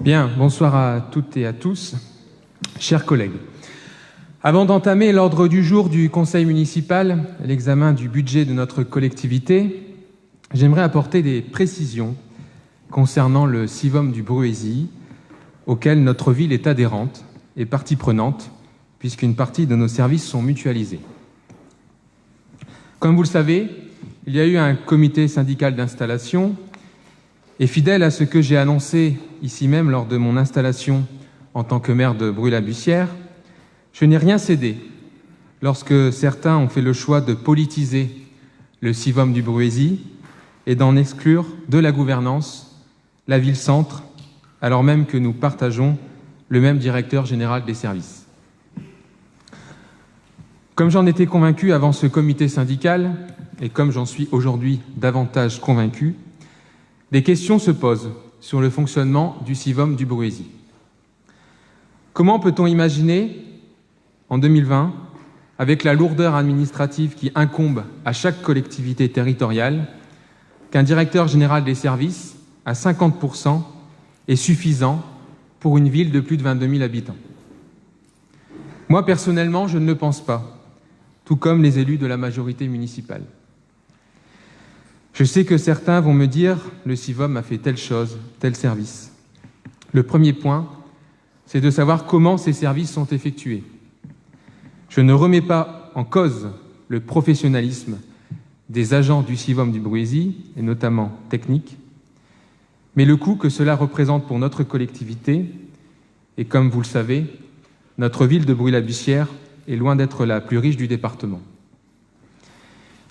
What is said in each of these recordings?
Bien, bonsoir à toutes et à tous. Chers collègues, avant d'entamer l'ordre du jour du Conseil municipal, l'examen du budget de notre collectivité, j'aimerais apporter des précisions concernant le Sivom du Bruésy, auquel notre ville est adhérente et partie prenante, puisqu'une partie de nos services sont mutualisés. Comme vous le savez, il y a eu un comité syndical d'installation, et fidèle à ce que j'ai annoncé ici même lors de mon installation en tant que maire de Brûle-à-Bussière, je n'ai rien cédé lorsque certains ont fait le choix de politiser le Sivom du Bruésy et d'en exclure de la gouvernance la ville-centre, alors même que nous partageons le même directeur général des services. Comme j'en étais convaincu avant ce comité syndical, et comme j'en suis aujourd'hui davantage convaincu, des questions se posent sur le fonctionnement du Sivom du Bruésy. Comment peut-on imaginer, en 2020, avec la lourdeur administrative qui incombe à chaque collectivité territoriale, qu'un directeur général des services, à 50%, est suffisant pour une ville de plus de 22 000 habitants? Moi, personnellement, je ne le pense pas, tout comme les élus de la majorité municipale. Je sais que certains vont me dire « le Sivom a fait telle chose, tel service ». Le premier point, c'est de savoir comment ces services sont effectués. Je ne remets pas en cause le professionnalisme des agents du Sivom du Bruésy, et notamment techniques, mais le coût que cela représente pour notre collectivité, et comme vous le savez, notre ville de Brûle-à-Bussière est loin d'être la plus riche du département.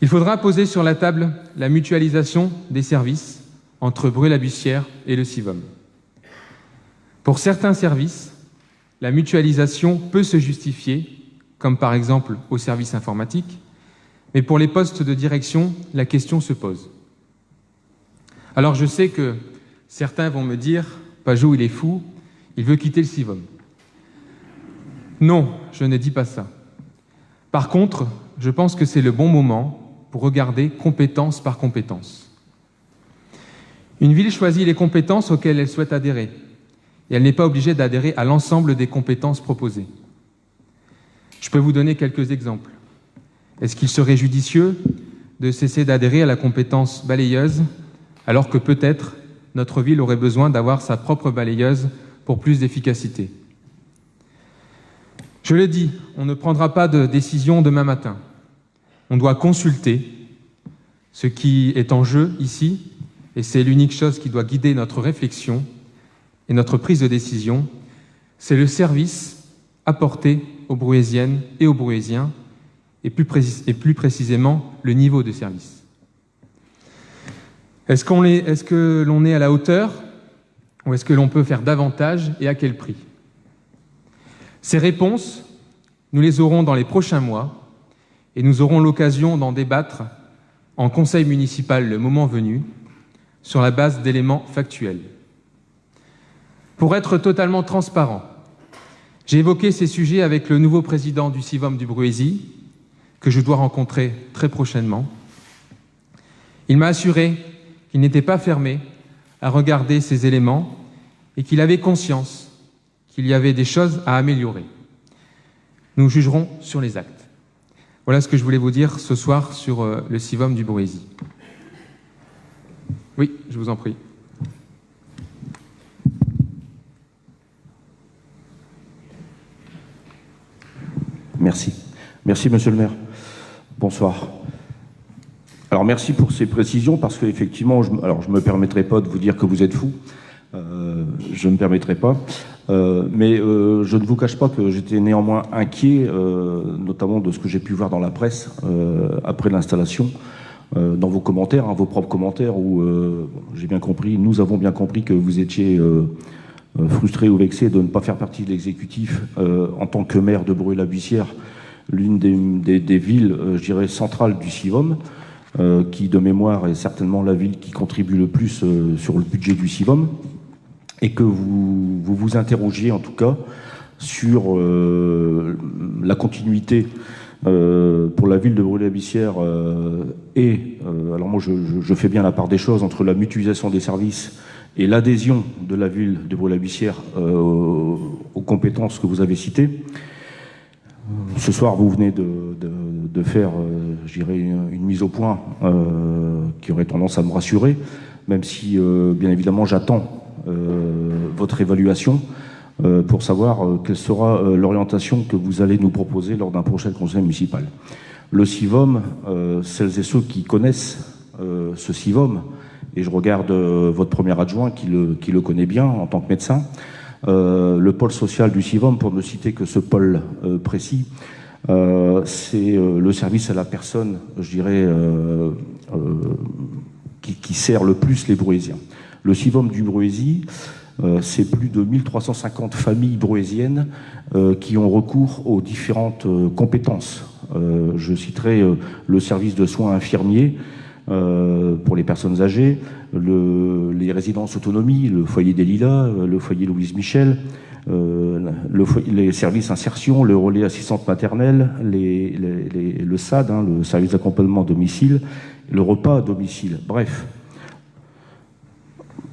Il faudra poser sur la table la mutualisation des services entre Brûle-à-Bussière et le Sivom. Pour certains services, la mutualisation peut se justifier, comme par exemple au service informatique, mais pour les postes de direction, la question se pose. Alors je sais que certains vont me dire « Pajot, il est fou, il veut quitter le Sivom ». Non, je ne dis pas ça. Par contre, je pense que c'est le bon moment pour regarder compétence par compétence. Une ville choisit les compétences auxquelles elle souhaite adhérer, et elle n'est pas obligée d'adhérer à l'ensemble des compétences proposées. Je peux vous donner quelques exemples. Est-ce qu'il serait judicieux de cesser d'adhérer à la compétence balayeuse, alors que peut-être notre ville aurait besoin d'avoir sa propre balayeuse pour plus d'efficacité? Je le dis, on ne prendra pas de décision demain matin. On doit consulter ce qui est en jeu ici, et c'est l'unique chose qui doit guider notre réflexion et notre prise de décision, c'est le service apporté aux Bruésiennes et aux Bruésiens, et plus précisément le niveau de service. Est-ce que l'on est à la hauteur, ou est-ce que l'on peut faire davantage, et à quel prix? Ces réponses, nous les aurons dans les prochains mois, et nous aurons l'occasion d'en débattre en conseil municipal le moment venu, sur la base d'éléments factuels. Pour être totalement transparent, j'ai évoqué ces sujets avec le nouveau président du Sivom du Bruésy, que je dois rencontrer très prochainement. Il m'a assuré qu'il n'était pas fermé à regarder ces éléments et qu'il avait conscience qu'il y avait des choses à améliorer. Nous jugerons sur les actes. Voilà ce que je voulais vous dire ce soir sur le Sivom du Bruésy. Oui, je vous en prie. Merci. Merci, monsieur le maire. Bonsoir. Alors, merci pour ces précisions, parce qu'effectivement, je ne me permettrai pas de vous dire que vous êtes fou. Je ne me permettrai pas. Mais je ne vous cache pas que j'étais néanmoins inquiet, notamment de ce que j'ai pu voir dans la presse après l'installation, dans vos commentaires, vos propres commentaires, où j'ai bien compris, nous avons bien compris que vous étiez frustré ou vexé de ne pas faire partie de l'exécutif en tant que maire de Brûle-à-Bussière, l'une des villes, je dirais, centrales du Sivom, qui, de mémoire, est certainement la ville qui contribue le plus sur le budget du Sivom, et que vous interrogiez en tout cas sur la continuité pour la ville de Brûle-à-Bussière alors moi je fais bien la part des choses entre la mutualisation des services et l'adhésion de la ville de Bruay-la-Buissière aux compétences que vous avez citées. Ce soir, vous venez de faire, je dirais, une mise au point qui aurait tendance à me rassurer, même si, bien évidemment, j'attends votre évaluation pour savoir quelle sera l'orientation que vous allez nous proposer lors d'un prochain conseil municipal. Le CIVOM, celles et ceux qui connaissent ce CIVOM, et je regarde votre premier adjoint qui le connaît bien en tant que médecin, le pôle social du CIVOM, pour ne citer que ce pôle précis, c'est le service à la personne, je dirais, qui sert le plus les Bruaysiens. Le CIVOM du Bruaisis, c'est plus de 1350 familles bruaysiennes qui ont recours aux différentes compétences. Je citerai le service de soins infirmiers pour les personnes âgées, les résidences autonomie, le foyer des Lilas, le foyer Louise Michel, les services insertion, le relais assistante maternelle, le SAD, le service d'accompagnement à domicile, le repas à domicile. Bref,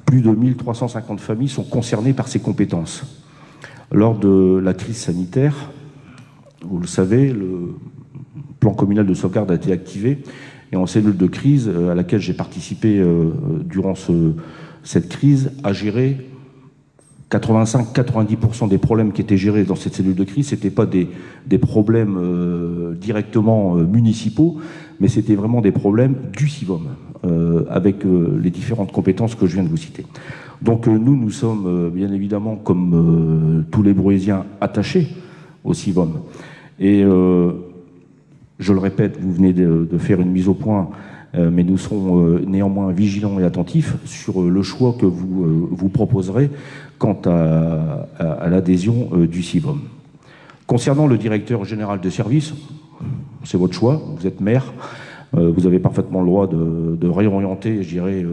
plus de 1350 familles sont concernées par ces compétences. Lors de la crise sanitaire, vous le savez, le plan communal de sauvegarde a été activé, et en cellule de crise à laquelle j'ai participé durant cette crise a géré 85-90% des problèmes qui étaient gérés dans cette cellule de crise. Ce n'étaient pas des problèmes directement municipaux, mais c'était vraiment des problèmes du CIVOM, avec les différentes compétences que je viens de vous citer. Donc nous sommes bien évidemment, comme tous les Bruaysiens, attachés au CIVOM. Et je le répète, vous venez de faire une mise au point, mais nous serons néanmoins vigilants et attentifs sur le choix que vous proposerez quant à l'adhésion du CIVOM. Concernant le directeur général de service, c'est votre choix, vous êtes maire, vous avez parfaitement le droit de réorienter, je dirais,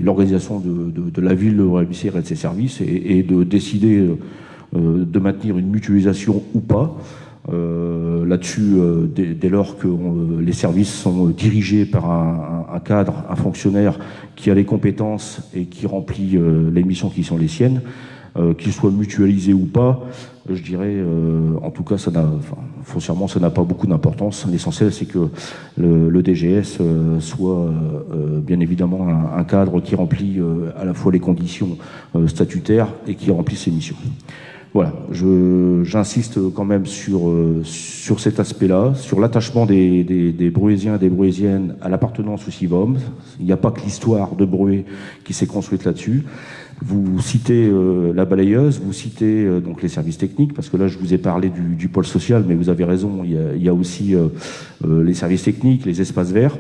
l'organisation de la ville de Bruay-la-Buissière et de ses services, et de décider de maintenir une mutualisation ou pas. Là-dessus, dès lors que les services sont dirigés par un cadre, un fonctionnaire qui a les compétences et qui remplit les missions qui sont les siennes, qu'il soit mutualisé ou pas, je dirais, en tout cas, foncièrement, ça n'a pas beaucoup d'importance. L'essentiel, c'est que le DGS soit bien évidemment un cadre qui remplit à la fois les conditions statutaires et qui remplit ses missions. Voilà, j'insiste quand même sur cet aspect-là, sur l'attachement des Bruaysiens et des Bruaysiennes à l'appartenance au CIVOM. Il n'y a pas que l'histoire de Bruay qui s'est construite là-dessus. Vous citez la balayeuse, vous citez donc les services techniques, parce que là je vous ai parlé du pôle social, mais vous avez raison, il y a aussi les services techniques, les espaces verts.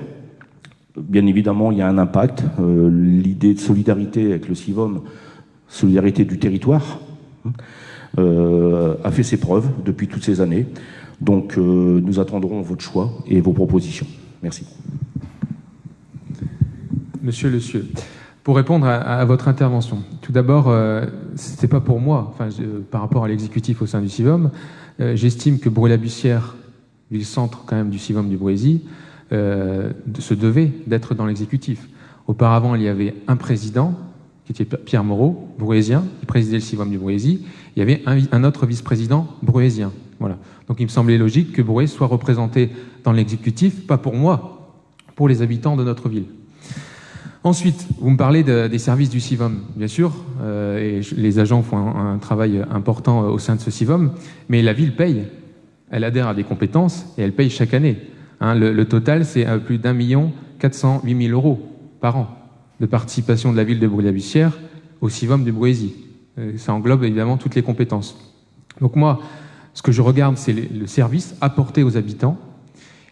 Bien évidemment, il y a un impact. L'idée de solidarité avec le CIVOM, solidarité du territoire, a fait ses preuves depuis toutes ces années. Donc nous attendrons votre choix et vos propositions. Merci. Monsieur Le Sieux, pour répondre à votre intervention, tout d'abord, c'était pas pour moi, par rapport à l'exécutif au sein du CIVOM, j'estime que Bruay-la-Buissière, ville-centre quand même du CIVOM du Bruaisis, se devait d'être dans l'exécutif. Auparavant, il y avait un président, qui était Pierre Moreau, bruaisien, qui présidait le CIVOM du Bruaisis. Il y avait un autre vice-président bruaisien. Voilà. Donc il me semblait logique que Bruay soit représenté dans l'exécutif, pas pour moi, pour les habitants de notre ville. Ensuite, vous me parlez des services du CIVOM, bien sûr, et les agents font un travail important au sein de ce CIVOM, mais la ville paye. Elle adhère à des compétences et elle paye chaque année. Le total, c'est plus d'1 408 000 € par an de participation de la ville de Bruay-la-Buissière au CIVOM du Bruaisis. Ça englobe évidemment toutes les compétences. Donc moi, ce que je regarde, c'est le service apporté aux habitants.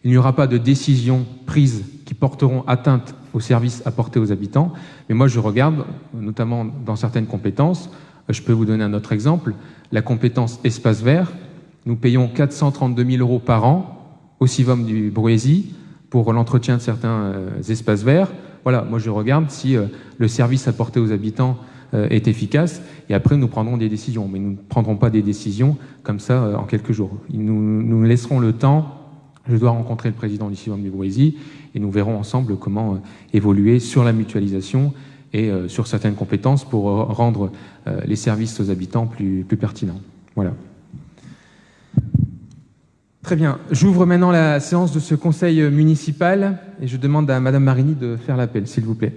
Il n'y aura pas de décisions prises qui porteront atteinte au service apporté aux habitants, mais moi je regarde, notamment dans certaines compétences, je peux vous donner un autre exemple, la compétence espace vert, nous payons 432 000 € par an au CIVOM du Bruaisis pour l'entretien de certains espaces verts. Voilà, moi je regarde si le service apporté aux habitants est efficace, et après nous prendrons des décisions. Mais nous ne prendrons pas des décisions comme ça en quelques jours. Nous laisserons le temps Je dois rencontrer le président du CIVOM du Brouésie et nous verrons ensemble comment évoluer sur la mutualisation et sur certaines compétences pour rendre les services aux habitants plus pertinents. Voilà. Très bien. J'ouvre maintenant la séance de ce conseil municipal et je demande à Madame Marini de faire l'appel, s'il vous plaît.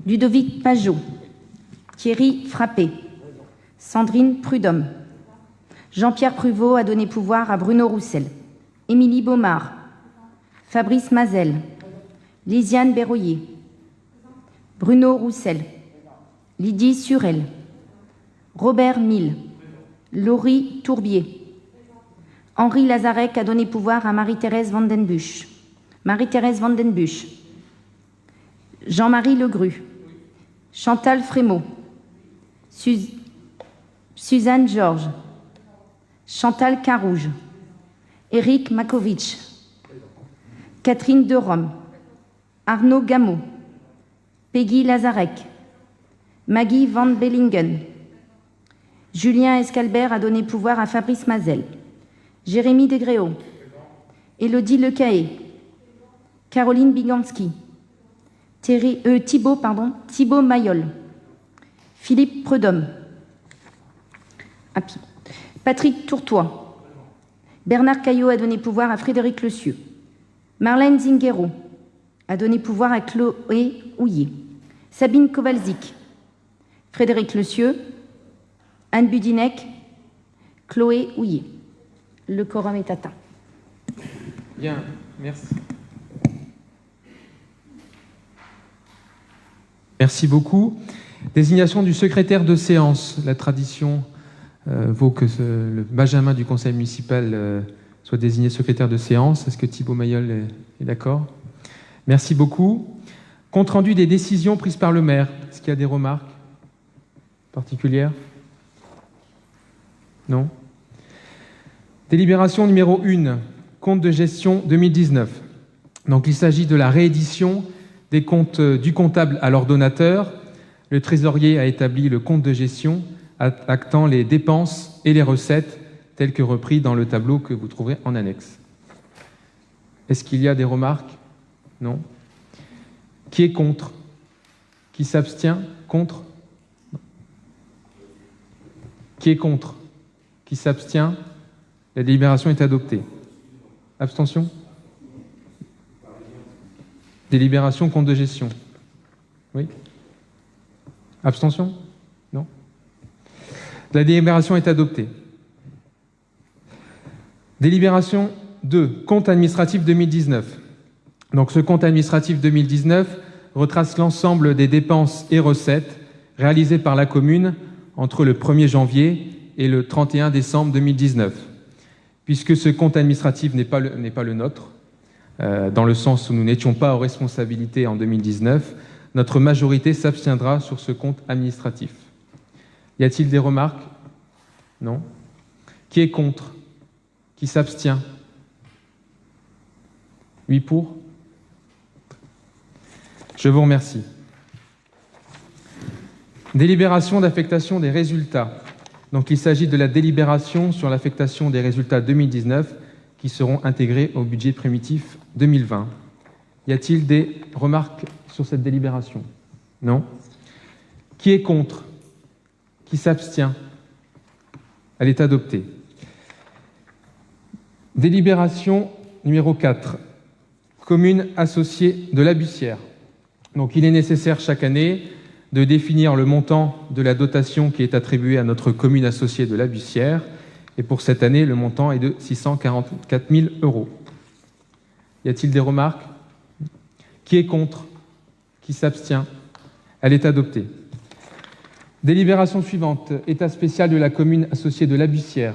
Ludovic Pajot, Thierry Frappé, Sandrine Prudhomme, Jean-Pierre Pruvot a donné pouvoir à Bruno Roussel, Émilie Baumard, Fabrice Mazel, Lisiane Berroyer, Bruno Roussel, Lydie Surel, Robert Mille, Laurie Tourbier, Henri Lazarek a donné pouvoir à Marie-Thérèse Vandenbusch, Marie-Thérèse Vandenbusch, Jean-Marie Legru, Chantal Frémaux, Suzanne Georges, Chantal Carouge, Éric Makovitch, Catherine Derome, Arnaud Gameau, Peggy Lazarek, Maggie Van Bellingen, Julien Escalbert a donné pouvoir à Fabrice Mazel, Jérémy Desgréaux, Élodie Lecaé, Caroline Biganski, Thibaut Mayol, Philippe Prudhomme, Patrick Tourtois, Bernard Caillot a donné pouvoir à Frédéric Lecieux, Marlène Zinguero a donné pouvoir à Chloé Houillet, Sabine Kowalczyk, Frédéric Lecieux, Anne Budinec, Chloé Houillet. Le quorum est atteint. Bien, merci. Merci beaucoup. Désignation du secrétaire de séance. La tradition vaut que le Benjamin du conseil municipal soit désigné secrétaire de séance. Est-ce que Thibaut Mayol est d'accord? Merci beaucoup. Compte rendu des décisions prises par le maire. Est-ce qu'il y a des remarques particulières? Non. Délibération numéro 1, compte de gestion 2019. Donc il s'agit de la réédition des comptes du comptable à l'ordonnateur. Le trésorier a établi le compte de gestion actant les dépenses et les recettes tels que repris dans le tableau que vous trouverez en annexe. Est-ce qu'il y a des remarques? Non. Qui est contre? Qui s'abstient? Contre? Qui est contre? Qui s'abstient? La délibération est adoptée. Abstention? Délibération compte de gestion. Oui? Abstention? Non? La délibération est adoptée. Délibération 2, compte administratif 2019. Donc ce compte administratif 2019 retrace l'ensemble des dépenses et recettes réalisées par la commune entre le 1er janvier et le 31 décembre 2019. Puisque ce compte administratif n'est pas le nôtre, dans le sens où nous n'étions pas aux responsabilités en 2019, notre majorité s'abstiendra sur ce compte administratif. Y a-t-il des remarques? Non. Qui est contre? Qui s'abstient? 8 pour. Je vous remercie. Délibération d'affectation des résultats. Donc il s'agit de la délibération sur l'affectation des résultats 2019 qui seront intégrés au budget primitif 2020. Y a-t-il des remarques sur cette délibération? Non. Qui est contre? Qui s'abstient? Elle est adoptée. Délibération numéro 4. Commune associée de la Bussière. Donc il est nécessaire chaque année de définir le montant de la dotation qui est attribuée à notre commune associée de la Bussière. Et pour cette année, le montant est de 644 000 €. Y a-t-il des remarques? Qui est contre? Qui s'abstient? Elle est adoptée. Délibération suivante, état spécial de la commune associée de la Bussière.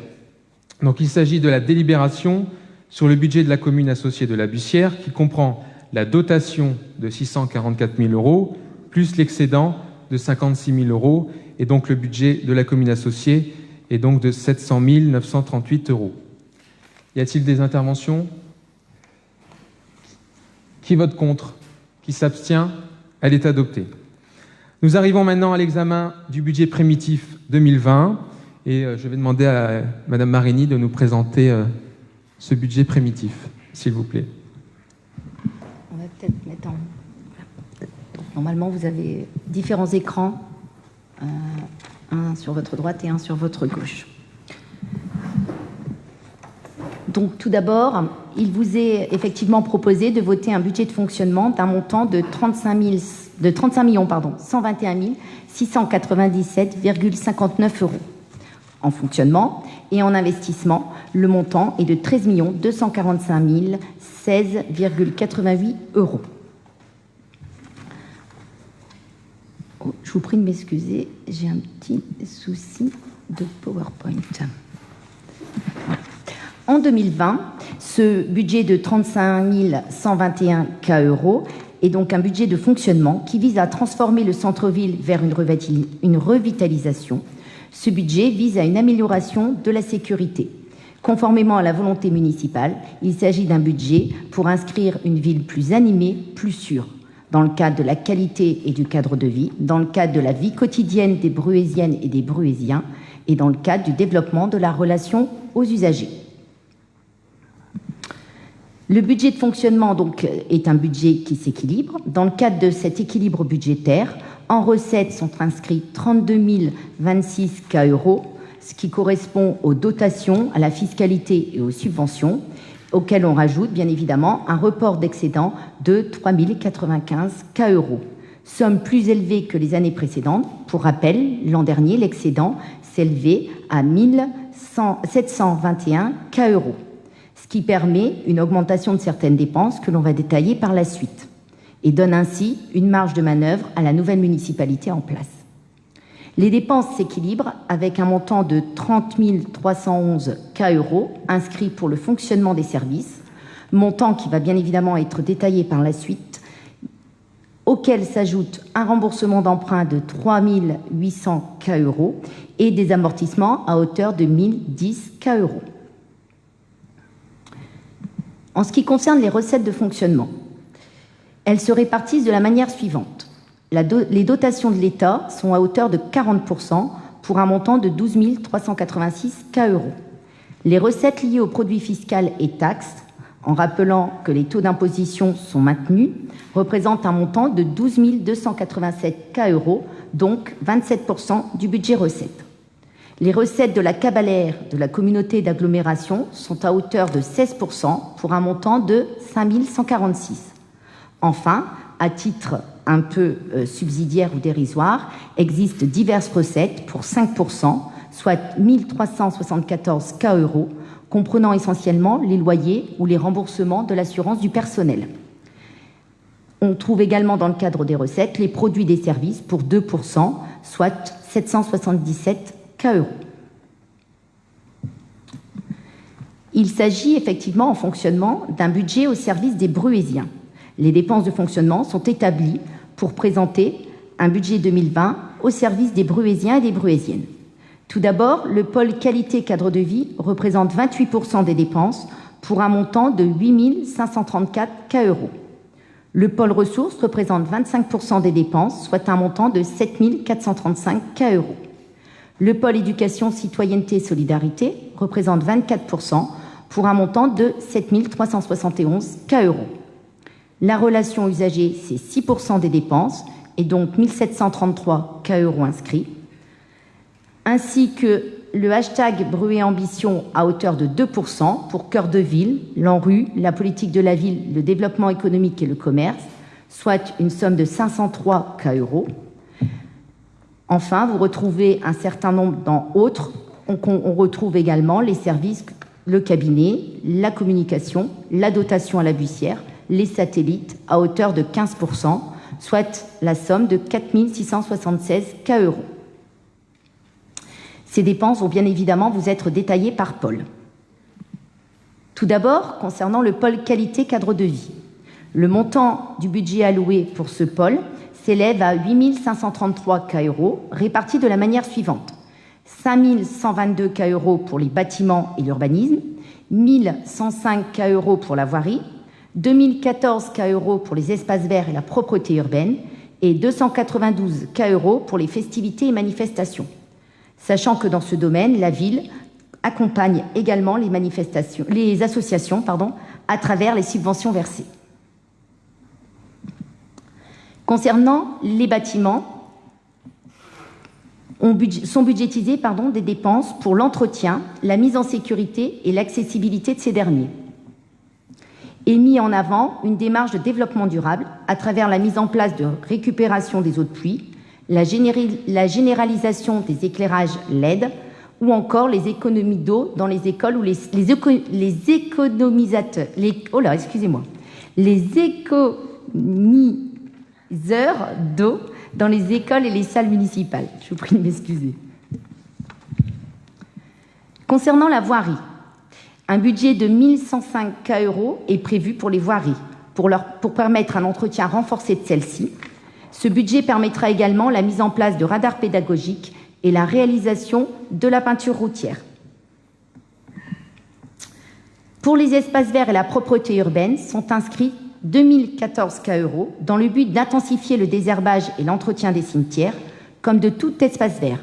Donc il s'agit de la délibération sur le budget de la commune associée de la Bussière qui comprend la dotation de 644 000 € plus l'excédent de 56 000 € et donc le budget de la commune associée est donc de 700 938 €. Y a-t-il des interventions? Qui vote contre? Qui s'abstient? Elle est adoptée. Nous arrivons maintenant à l'examen du budget primitif 2020 et je vais demander à Madame Marini de nous présenter ce budget primitif, s'il vous plaît. On va peut-être mettre en... Donc, normalement, vous avez différents écrans, un sur votre droite et un sur votre gauche. Donc, tout d'abord, il vous est effectivement proposé de voter un budget de fonctionnement d'un montant de 35 121 697,59 euros. En fonctionnement et en investissement, le montant est de 13 245 016,88 euros. Oh, je vous prie de m'excuser, j'ai un petit souci de PowerPoint. En 2020, ce budget de 35 121 euros est donc un budget de fonctionnement qui vise à transformer le centre-ville vers une revitalisation. Ce budget vise à une amélioration de la sécurité. Conformément à la volonté municipale, il s'agit d'un budget pour inscrire une ville plus animée, plus sûre, dans le cadre de la qualité et du cadre de vie, dans le cadre de la vie quotidienne des Bruésiennes et des Bruésiens, et dans le cadre du développement de la relation aux usagers. Le budget de fonctionnement donc, est un budget qui s'équilibre. Dans le cadre de cet équilibre budgétaire, en recettes sont inscrits 32 026 euros, ce qui correspond aux dotations, à la fiscalité et aux subventions, auxquelles on rajoute bien évidemment un report d'excédent de 3 095 euros. Somme plus élevée que les années précédentes. Pour rappel, l'an dernier, l'excédent s'élevait à 721 euros, ce qui permet une augmentation de certaines dépenses que l'on va détailler par la suite et donne ainsi une marge de manœuvre à la nouvelle municipalité en place. Les dépenses s'équilibrent avec un montant de 30 311 euros inscrit pour le fonctionnement des services, montant qui va bien évidemment être détaillé par la suite, auquel s'ajoute un remboursement d'emprunt de 3 800 euros et des amortissements à hauteur de 1 010 euros. En ce qui concerne les recettes de fonctionnement, elles se répartissent de la manière suivante. Les dotations de l'État sont à hauteur de 40% pour un montant de 12 386 euros. Les recettes liées aux produits fiscaux et taxes, en rappelant que les taux d'imposition sont maintenus, représentent un montant de 12 287 euros, donc 27% du budget recettes. Les recettes de la cabalaire de la communauté d'agglomération sont à hauteur de 16% pour un montant de 5 146. Enfin, à titre un peu subsidiaire ou dérisoire, existent diverses recettes pour 5%, soit 1 374 euros, comprenant essentiellement les loyers ou les remboursements de l'assurance du personnel. On trouve également dans le cadre des recettes les produits des services pour 2%, soit 777 euros. Il s'agit effectivement en fonctionnement d'un budget au service des Bruésiens. Les dépenses de fonctionnement sont établies pour présenter un budget 2020 au service des Bruésiens et des Bruésiennes. Tout d'abord, le pôle qualité cadre de vie représente 28% des dépenses pour un montant de 8 534 euros. Le pôle ressources représente 25% des dépenses, soit un montant de 7 435 euros. Le pôle éducation, citoyenneté, solidarité représente 24% pour un montant de 7 371 euros. La relation usagée, c'est 6% des dépenses et donc 1 733 euros inscrits, ainsi que le hashtag Bruay-Ambition à hauteur de 2% pour Cœur de Ville, l'ANRU, la politique de la ville, le développement économique et le commerce, soit une somme de 503 euros. Enfin, vous retrouvez un certain nombre dans Autres. On retrouve également les services, le cabinet, la communication, la dotation à la bussière, les satellites à hauteur de 15%, soit la somme de 4 676 euros. Ces dépenses vont bien évidemment vous être détaillées par pôle. Tout d'abord, concernant le pôle qualité cadre de vie, le montant du budget alloué pour ce pôle s'élève à 8 533 euros, répartis de la manière suivante. 5 122 euros pour les bâtiments et l'urbanisme, 1 105 euros pour la voirie, 2014 euros pour les espaces verts et la propreté urbaine et 292 euros pour les festivités et manifestations. Sachant que dans ce domaine, la ville accompagne également les associations à travers les subventions versées. Concernant les bâtiments, sont budgétisées des dépenses pour l'entretien, la mise en sécurité et l'accessibilité de ces derniers. Est mis en avant une démarche de développement durable à travers la mise en place de récupération des eaux de pluie, la généralisation des éclairages LED ou encore les économies d'eau dans les écoles ou les économiseurs d'eau dans les écoles et les salles municipales. Je vous prie de m'excuser. Concernant la voirie, un budget de 1 105 € est prévu pour les voiries, pour permettre un entretien renforcé de celles-ci. Ce budget permettra également la mise en place de radars pédagogiques et la réalisation de la peinture routière. Pour les espaces verts et la propreté urbaine, sont inscrits 2014 €, dans le but d'intensifier le désherbage et l'entretien des cimetières, comme de tout espace vert.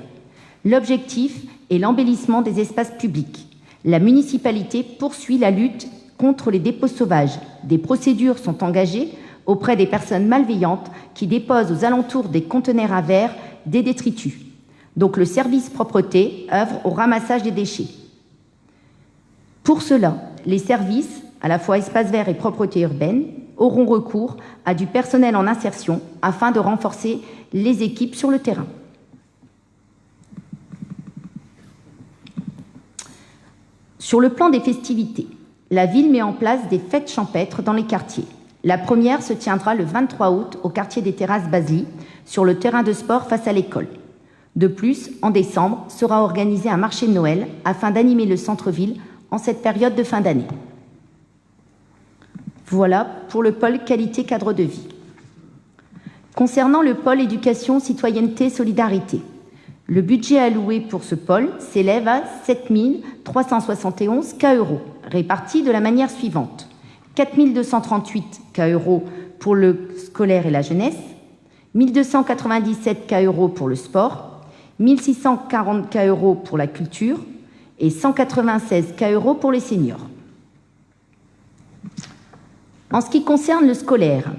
L'objectif est l'embellissement des espaces publics. La municipalité poursuit la lutte contre les dépôts sauvages. Des procédures sont engagées auprès des personnes malveillantes qui déposent aux alentours des conteneurs à verre des détritus. Donc le service propreté œuvre au ramassage des déchets. Pour cela, les services, à la fois espaces verts et propreté urbaine, auront recours à du personnel en insertion afin de renforcer les équipes sur le terrain. Sur le plan des festivités, la ville met en place des fêtes champêtres dans les quartiers. La première se tiendra le 23 août au quartier des Terrasses Basely, sur le terrain de sport face à l'école. De plus, en décembre, sera organisé un marché de Noël afin d'animer le centre-ville en cette période de fin d'année. Voilà pour le pôle qualité cadre de vie. Concernant le pôle éducation, citoyenneté, solidarité, le budget alloué pour ce pôle s'élève à 7 371 €, répartis de la manière suivante. 4 238 € pour le scolaire et la jeunesse, 1 297 € pour le sport, 1 640 € pour la culture et 196 € pour les seniors. En ce qui concerne le scolaire,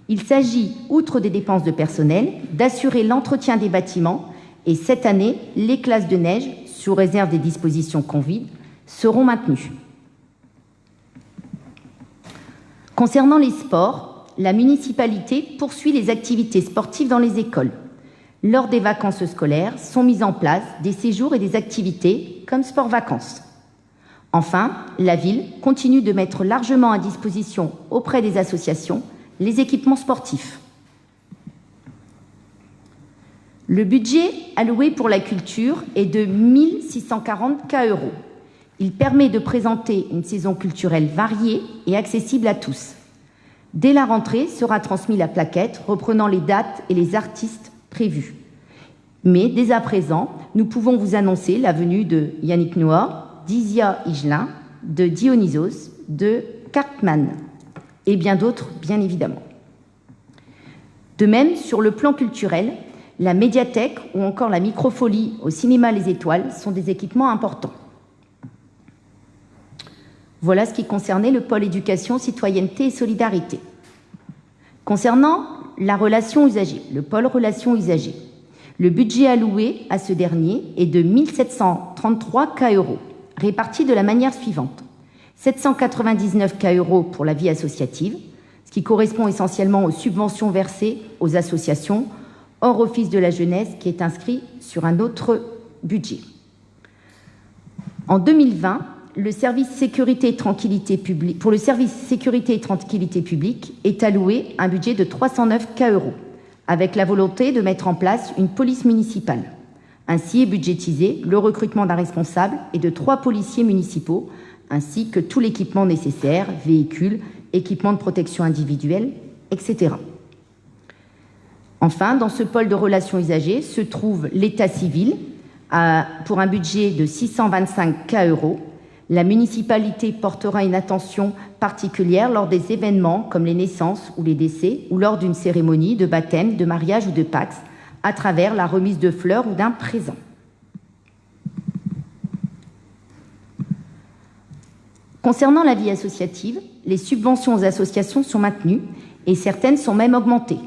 il s'agit, outre des dépenses de personnel, d'assurer l'entretien des bâtiments et cette année, les classes de neige, sous réserve des dispositions Covid, seront maintenues. Concernant les sports, la municipalité poursuit les activités sportives dans les écoles. Lors des vacances scolaires, sont mises en place des séjours et des activités comme sport-vacances. Enfin, la ville continue de mettre largement à disposition auprès des associations les équipements sportifs. Le budget alloué pour la culture est de 1 640 €. Il permet de présenter une saison culturelle variée et accessible à tous. Dès la rentrée sera transmise la plaquette reprenant les dates et les artistes prévus. Mais dès à présent, nous pouvons vous annoncer la venue de Yannick Noah, d'Isia Higelin, de Dionysos, de Cartman et bien d'autres, bien évidemment. De même, sur le plan culturel, la médiathèque ou encore la microfolie au cinéma Les Étoiles sont des équipements importants. Voilà ce qui concernait le pôle éducation, citoyenneté et solidarité. Concernant la relation usagée, le pôle relations usagées, le budget alloué à ce dernier est de 1 733 €, répartis de la manière suivante. 799 € pour la vie associative, ce qui correspond essentiellement aux subventions versées aux associations, hors office de la jeunesse qui est inscrit sur un autre budget. En 2020, pour le service sécurité et tranquillité publique est alloué un budget de 309 €, avec la volonté de mettre en place une police municipale. Ainsi est budgétisé le recrutement d'un responsable et de 3 policiers municipaux, ainsi que tout l'équipement nécessaire, véhicules, équipements de protection individuelle, etc. Enfin, dans ce pôle de relations usagées se trouve l'état civil pour un budget de 625 €. La municipalité portera une attention particulière lors des événements comme les naissances ou les décès ou lors d'une cérémonie de baptême, de mariage ou de Pacs à travers la remise de fleurs ou d'un présent. Concernant la vie associative, les subventions aux associations sont maintenues et certaines sont même augmentées.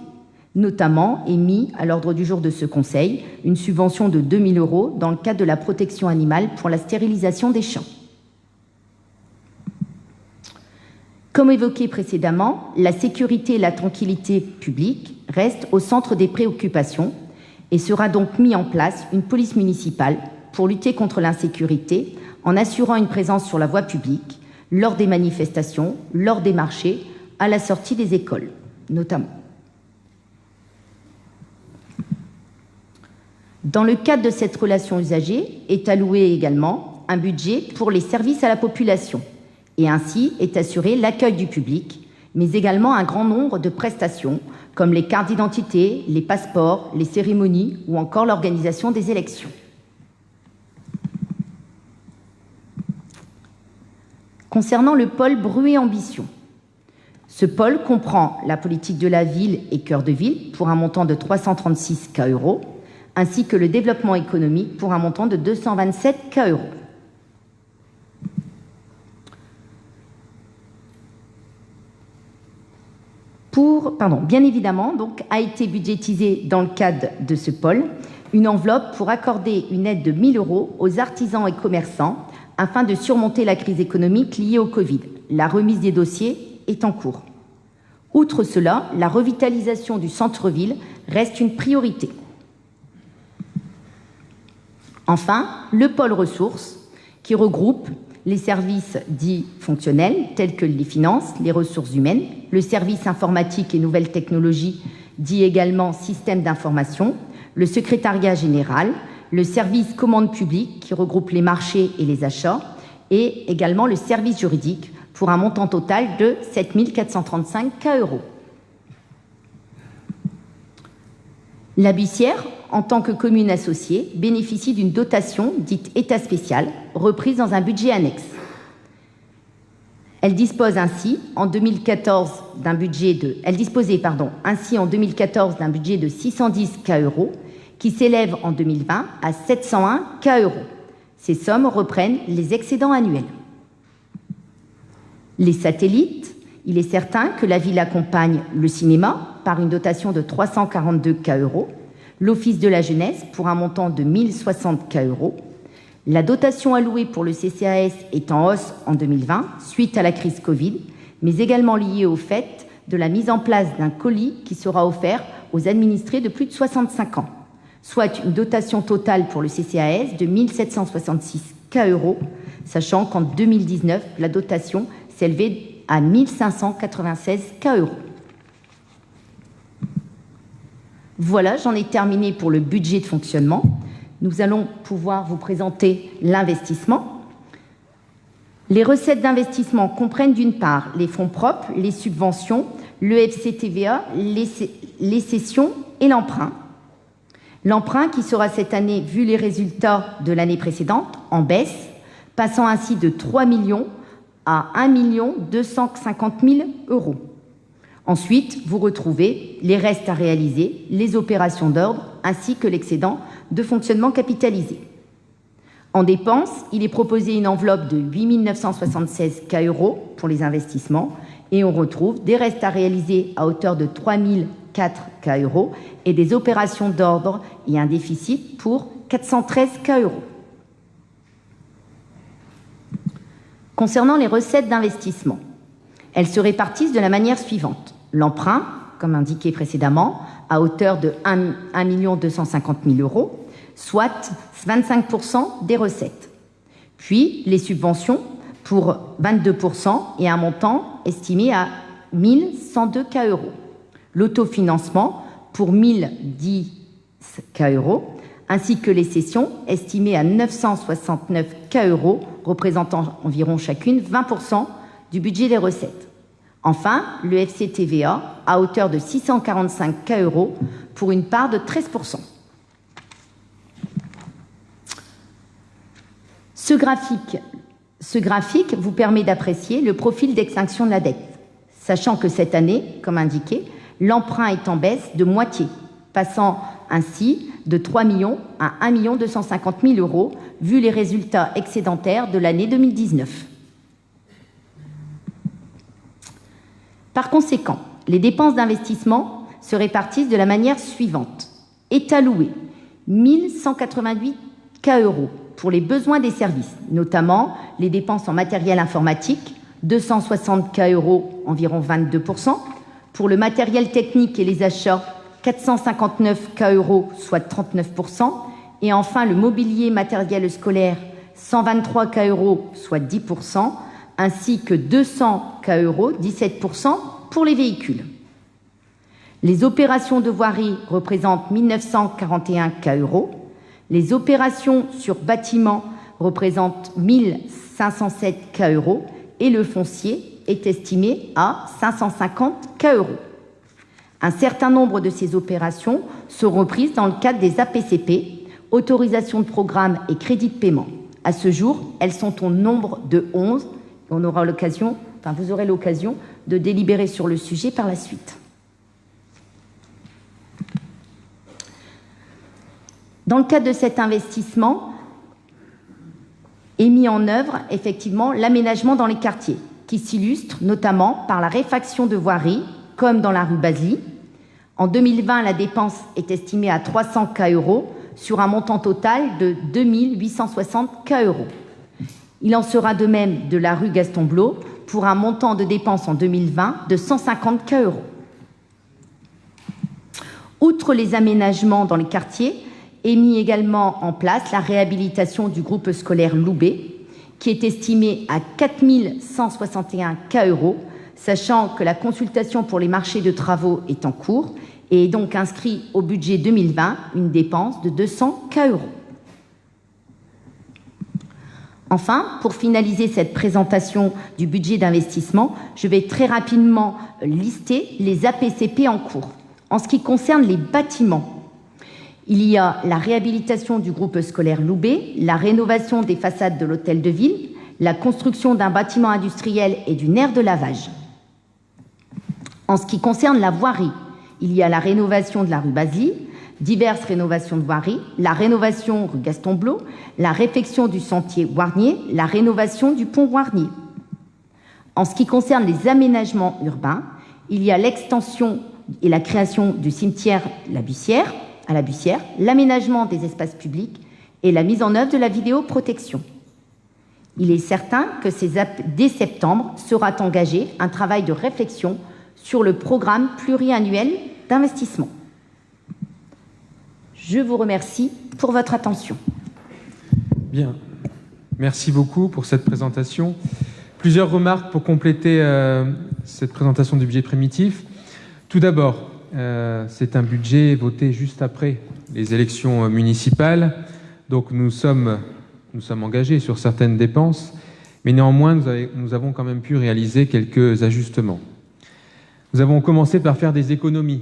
Notamment est mis à l'ordre du jour de ce Conseil une subvention de 2 000 € dans le cadre de la protection animale pour la stérilisation des chiens. Comme évoqué précédemment, la sécurité et la tranquillité publique restent au centre des préoccupations et sera donc mis en place une police municipale pour lutter contre l'insécurité en assurant une présence sur la voie publique, lors des manifestations, lors des marchés, à la sortie des écoles, notamment. Dans le cadre de cette relation usagée, est alloué également un budget pour les services à la population, et ainsi est assuré l'accueil du public, mais également un grand nombre de prestations, comme les cartes d'identité, les passeports, les cérémonies ou encore l'organisation des élections. Concernant le pôle Bruit Ambition, ce pôle comprend la politique de la ville et cœur de ville pour un montant de 336 K €, ainsi que le développement économique pour un montant de 227 K €. Bien évidemment, donc, a été budgétisé dans le cadre de ce pôle une enveloppe pour accorder une aide de 1 000 € aux artisans et commerçants afin de surmonter la crise économique liée au Covid. La remise des dossiers est en cours. Outre cela, la revitalisation du centre-ville reste une priorité. Enfin, le pôle ressources, qui regroupe les services dits fonctionnels, tels que les finances, les ressources humaines, le service informatique et nouvelles technologies, dit également système d'information, le secrétariat général, le service commande publique, qui regroupe les marchés et les achats, et également le service juridique, pour un montant total de 7 435 K €. La Bussière, en tant que commune associée, bénéficie d'une dotation dite état spécial, reprise dans un budget annexe. Elle disposait ainsi en 2014 d'un budget de 610 K €, qui s'élève en 2020 à 701 K €. Ces sommes reprennent les excédents annuels. Les satellites, il est certain que la ville accompagne le cinéma par une dotation de 342 K €, l'Office de la jeunesse pour un montant de 1060 K €. La dotation allouée pour le CCAS est en hausse en 2020 suite à la crise Covid, mais également liée au fait de la mise en place d'un colis qui sera offert aux administrés de plus de 65 ans, soit une dotation totale pour le CCAS de 1766 K €, sachant qu'en 2019, la dotation s'élevait à 1596 K €. Voilà, j'en ai terminé pour le budget de fonctionnement. Nous allons pouvoir vous présenter l'investissement. Les recettes d'investissement comprennent d'une part les fonds propres, les subventions, le FCTVA, les cessions et l'emprunt. L'emprunt qui sera cette année, vu les résultats de l'année précédente, en baisse, passant ainsi de 3 millions à 1 250 000 €. Ensuite, vous retrouvez les restes à réaliser, les opérations d'ordre, ainsi que l'excédent de fonctionnement capitalisé. En dépenses, il est proposé une enveloppe de 8 976 K € pour les investissements et on retrouve des restes à réaliser à hauteur de 3 004 K € et des opérations d'ordre et un déficit pour 413 K €. Concernant les recettes d'investissement, elles se répartissent de la manière suivante. L'emprunt, comme indiqué précédemment, à hauteur de 1 250 000 €, soit 25% des recettes. Puis les subventions pour 22% et un montant estimé à 1 102 K €. L'autofinancement pour 1 010 K €, ainsi que les cessions estimées à 969 K €, représentant environ chacune 20% du budget des recettes. Enfin, le FCTVA à hauteur de 645 K € pour une part de 13%. Ce graphique vous permet d'apprécier le profil d'extinction de la dette, sachant que cette année, comme indiqué, l'emprunt est en baisse de moitié, passant ainsi de 3 millions à 1 250 000 €, vu les résultats excédentaires de l'année 2019. Par conséquent, les dépenses d'investissement se répartissent de la manière suivante. Est alloué 1 188 €, pour les besoins des services, notamment les dépenses en matériel informatique, 260 €, environ 22%, pour le matériel technique et les achats, 459 €, soit 39%, et enfin le mobilier matériel scolaire, 123 €, soit 10%, ainsi que 200 €, 17%, pour les véhicules. Les opérations de voirie représentent 1 941 €, les opérations sur bâtiment représentent 1 507 €, et le foncier est estimé à 550 €. Un certain nombre de ces opérations sont reprises dans le cadre des APCP, autorisations de programme et crédits de paiement. À ce jour, elles sont au nombre de 11. Vous aurez l'occasion de délibérer sur le sujet par la suite. Dans le cadre de cet investissement, est mis en œuvre effectivement l'aménagement dans les quartiers, qui s'illustre notamment par la réfaction de voiries, comme dans la rue Basly. En 2020, la dépense est estimée à 300 €, sur un montant total de 2 860 €. Il en sera de même de la rue Gaston-Blot, pour un montant de dépenses en 2020 de 150 €. Outre les aménagements dans les quartiers, est mis également en place la réhabilitation du groupe scolaire Loubet, qui est estimé à 4 161 €, sachant que la consultation pour les marchés de travaux est en cours et est donc inscrit au budget 2020 une dépense de 200 €. Enfin, pour finaliser cette présentation du budget d'investissement, je vais très rapidement lister les APCP en cours. En ce qui concerne les bâtiments, il y a la réhabilitation du groupe scolaire Loubet, la rénovation des façades de l'hôtel de ville, la construction d'un bâtiment industriel et d'une aire de lavage. En ce qui concerne la voirie, il y a la rénovation de la rue Basly, diverses rénovations de voirie, la rénovation rue Gaston-Blot, la réfection du sentier Warnier, la rénovation du pont Warnier. En ce qui concerne les aménagements urbains, il y a l'extension et la création du cimetière à la Bussière, l'aménagement des espaces publics et la mise en œuvre de la vidéoprotection. Il est certain que dès septembre sera engagé un travail de réflexion sur le programme pluriannuel d'investissement. Je vous remercie pour votre attention. Bien, merci beaucoup pour cette présentation. Plusieurs remarques pour compléter cette présentation du budget primitif. Tout d'abord, c'est un budget voté juste après les élections municipales, donc nous sommes engagés sur certaines dépenses, mais néanmoins nous avons quand même pu réaliser quelques ajustements. Nous avons commencé par faire des économies,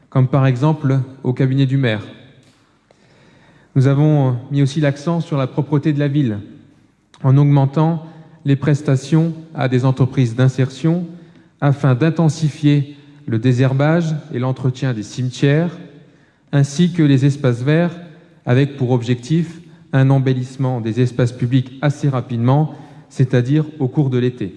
comme par exemple au cabinet du maire. Nous avons mis aussi l'accent sur la propreté de la ville, en augmentant les prestations à des entreprises d'insertion afin d'intensifier le désherbage et l'entretien des cimetières, ainsi que les espaces verts, avec pour objectif un embellissement des espaces publics assez rapidement, c'est-à-dire au cours de l'été.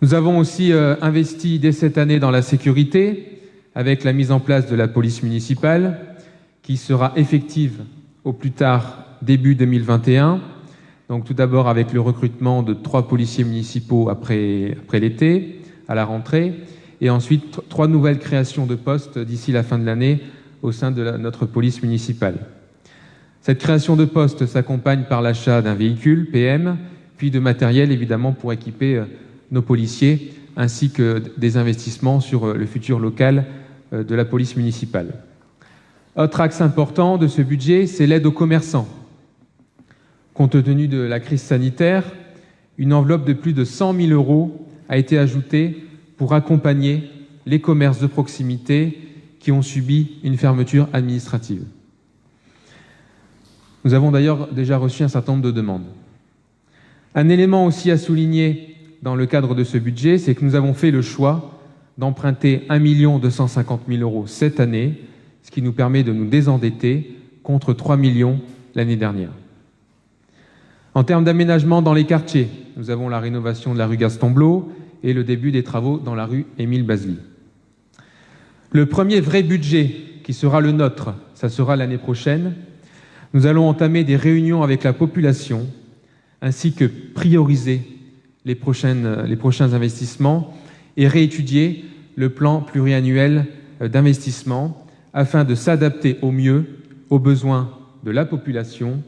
Nous avons aussi investi dès cette année dans la sécurité, avec la mise en place de la police municipale, qui sera effective au plus tard début 2021. Donc tout d'abord avec le recrutement de 3 policiers municipaux après l'été, à la rentrée, et ensuite 3 nouvelles créations de postes d'ici la fin de l'année au sein de notre police municipale. Cette création de postes s'accompagne par l'achat d'un véhicule PM, puis de matériel évidemment pour équiper nos policiers, ainsi que des investissements sur le futur local de la police municipale. Autre axe important de ce budget, c'est l'aide aux commerçants. Compte tenu de la crise sanitaire, une enveloppe de plus de 100 000 € a été ajoutée pour accompagner les commerces de proximité qui ont subi une fermeture administrative. Nous avons d'ailleurs déjà reçu un certain nombre de demandes. Un élément aussi à souligner dans le cadre de ce budget, c'est que nous avons fait le choix d'emprunter 1 250 000 € cette année, ce qui nous permet de nous désendetter contre 3 millions l'année dernière. En termes d'aménagement dans les quartiers, nous avons la rénovation de la rue Gaston-Blot et le début des travaux dans la rue Émile Basely. Le premier vrai budget qui sera le nôtre, ça sera l'année prochaine. Nous allons entamer des réunions avec la population, ainsi que prioriser les prochains investissements et réétudier le plan pluriannuel d'investissement afin de s'adapter au mieux aux besoins de la population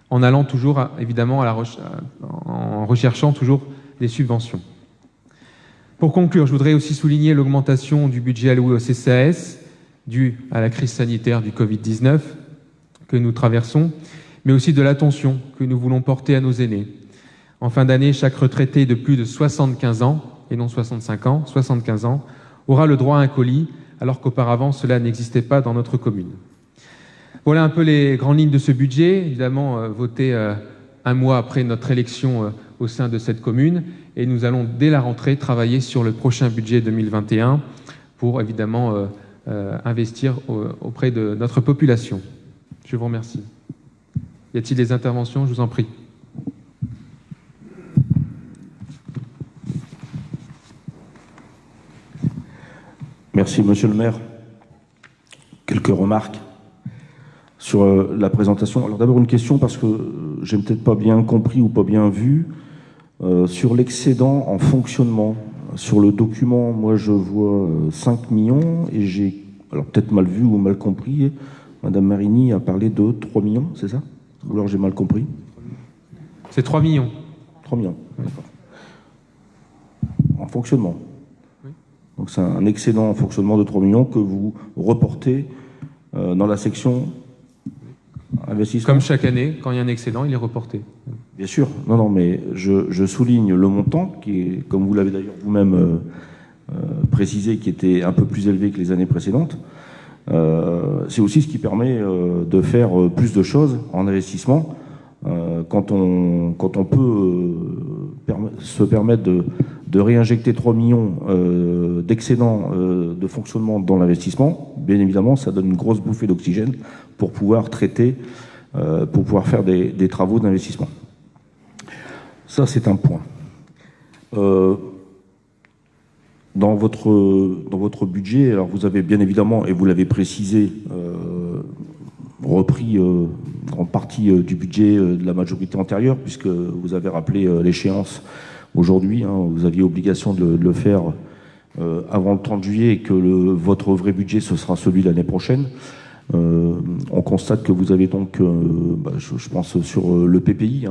en allant toujours, évidemment, en recherchant toujours des subventions. Pour conclure, je voudrais aussi souligner l'augmentation du budget alloué au CCAS due à la crise sanitaire du Covid-19 que nous traversons, mais aussi de l'attention que nous voulons porter à nos aînés. En fin d'année, chaque retraité de plus de 75 ans, et non 65 ans, 75 ans, aura le droit à un colis, alors qu'auparavant, cela n'existait pas dans notre commune. Voilà un peu les grandes lignes de ce budget, évidemment voté un mois après notre élection au sein de cette commune, et nous allons, dès la rentrée, travailler sur le prochain budget 2021 pour, évidemment, investir auprès de notre population. Je vous remercie. Y a-t-il des interventions? Je vous en prie. Merci, monsieur le maire. Quelques remarques sur la présentation. Alors d'abord une question, parce que j'ai peut-être pas bien compris ou pas bien vu. Sur l'excédent en fonctionnement, sur le document, moi je vois 5 millions et j'ai, alors peut-être mal vu ou mal compris, Madame Marini a parlé de 3 millions, c'est ça? Ou alors j'ai mal compris? C'est 3 millions. 3 millions, d'accord. En fonctionnement. Oui. Donc c'est un excédent en fonctionnement de 3 millions que vous reportez dans la section investissement. Comme chaque année, quand il y a un excédent, il est reporté. Bien sûr, non, mais je souligne le montant qui est, comme vous l'avez d'ailleurs vous-même précisé, qui était un peu plus élevé que les années précédentes. C'est aussi ce qui permet de faire plus de choses en investissement quand on peut se permettre de réinjecter 3 millions d'excédent de fonctionnement dans l'investissement. Bien évidemment, ça donne une grosse bouffée d'oxygène pour pouvoir traiter, pour pouvoir faire des travaux d'investissement. Ça, c'est un point. Dans votre budget, alors vous avez bien évidemment, et vous l'avez précisé, repris en partie du budget de la majorité antérieure, puisque vous avez rappelé l'échéance aujourd'hui. Vous aviez obligation de le faire avant le 30 juillet et que votre vrai budget, ce sera celui de l'année prochaine. On constate que vous avez donc, je pense, sur le PPI,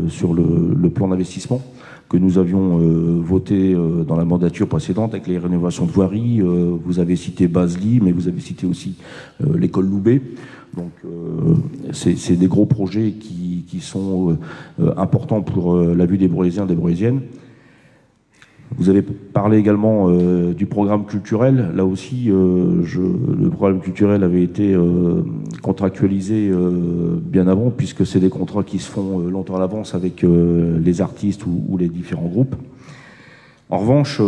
sur le plan d'investissement que nous avions voté dans la mandature précédente avec les rénovations de voiries. Vous avez cité Basely, mais vous avez cité aussi l'école Loubet. Donc c'est des gros projets qui sont importants pour la vue des Bourrésiens et des Bourrésiennes. Vous avez parlé également du programme culturel. Là aussi, le programme culturel avait été contractualisé bien avant, puisque c'est des contrats qui se font longtemps à l'avance avec les artistes ou les différents groupes. En revanche,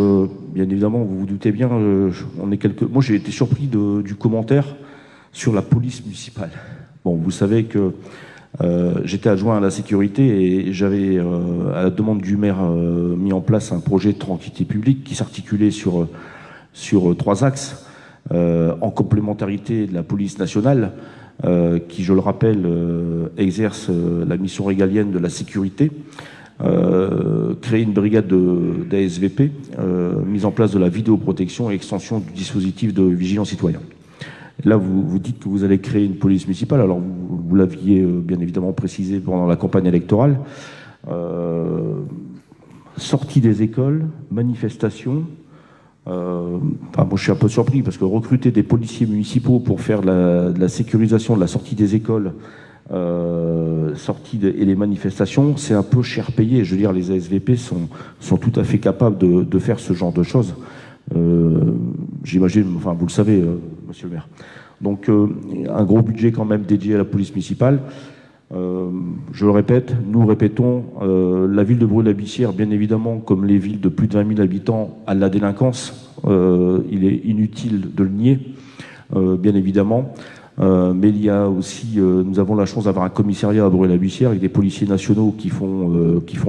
bien évidemment, vous vous doutez bien, moi j'ai été surpris du commentaire sur la police municipale. Bon, vous savez que j'étais adjoint à la sécurité et j'avais, à la demande du maire, mis en place un projet de tranquillité publique qui s'articulait sur 3 axes, en complémentarité de la police nationale, qui, je le rappelle, exerce la mission régalienne de la sécurité, créer une brigade d'ASVP, mise en place de la vidéoprotection et extension du dispositif de vigilance citoyen. Là, vous dites que vous allez créer une police municipale. Alors, vous l'aviez bien évidemment précisé pendant la campagne électorale. Sortie des écoles, manifestations. Moi, je suis un peu surpris parce que recruter des policiers municipaux pour faire de la sécurisation de la sortie des écoles, et les manifestations, c'est un peu cher payé. Je veux dire, les ASVP sont tout à fait capables de faire ce genre de choses. J'imagine, enfin vous le savez, monsieur le maire. Donc un gros budget quand même dédié à la police municipale. Je le répète, nous répétons, la ville de Bruay-la-Buissière, bien évidemment, comme les villes de plus de 20 000 habitants, a de la délinquance. Il est inutile de le nier, bien évidemment. Mais il y a aussi, nous avons la chance d'avoir un commissariat à Bruay-la-Buissière avec des policiers nationaux qui font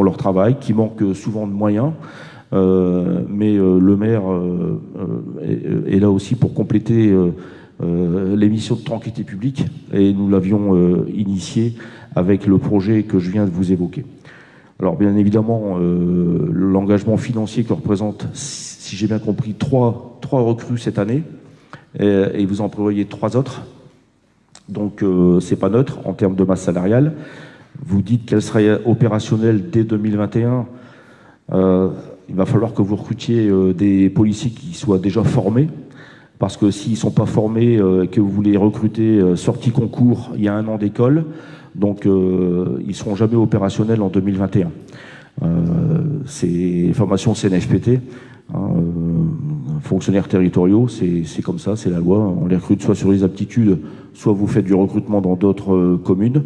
leur travail, qui manquent souvent de moyens. mais le maire est là aussi pour compléter les missions de tranquillité publique, et nous l'avions initié avec le projet que je viens de vous évoquer. Alors bien évidemment, l'engagement financier que représente, si j'ai bien compris, trois recrues cette année, et vous en prévoyez 3 autres, donc c'est pas neutre en termes de masse salariale. Vous dites qu'elle serait opérationnelle dès 2021. Il va falloir que vous recrutiez des policiers qui soient déjà formés, parce que s'ils ne sont pas formés, que vous voulez recruter sortie concours il y a 1 an d'école, donc ils ne seront jamais opérationnels en 2021. C'est formation CNFPT, fonctionnaires territoriaux, c'est comme ça, c'est la loi. On les recrute soit sur les aptitudes, soit vous faites du recrutement dans d'autres communes.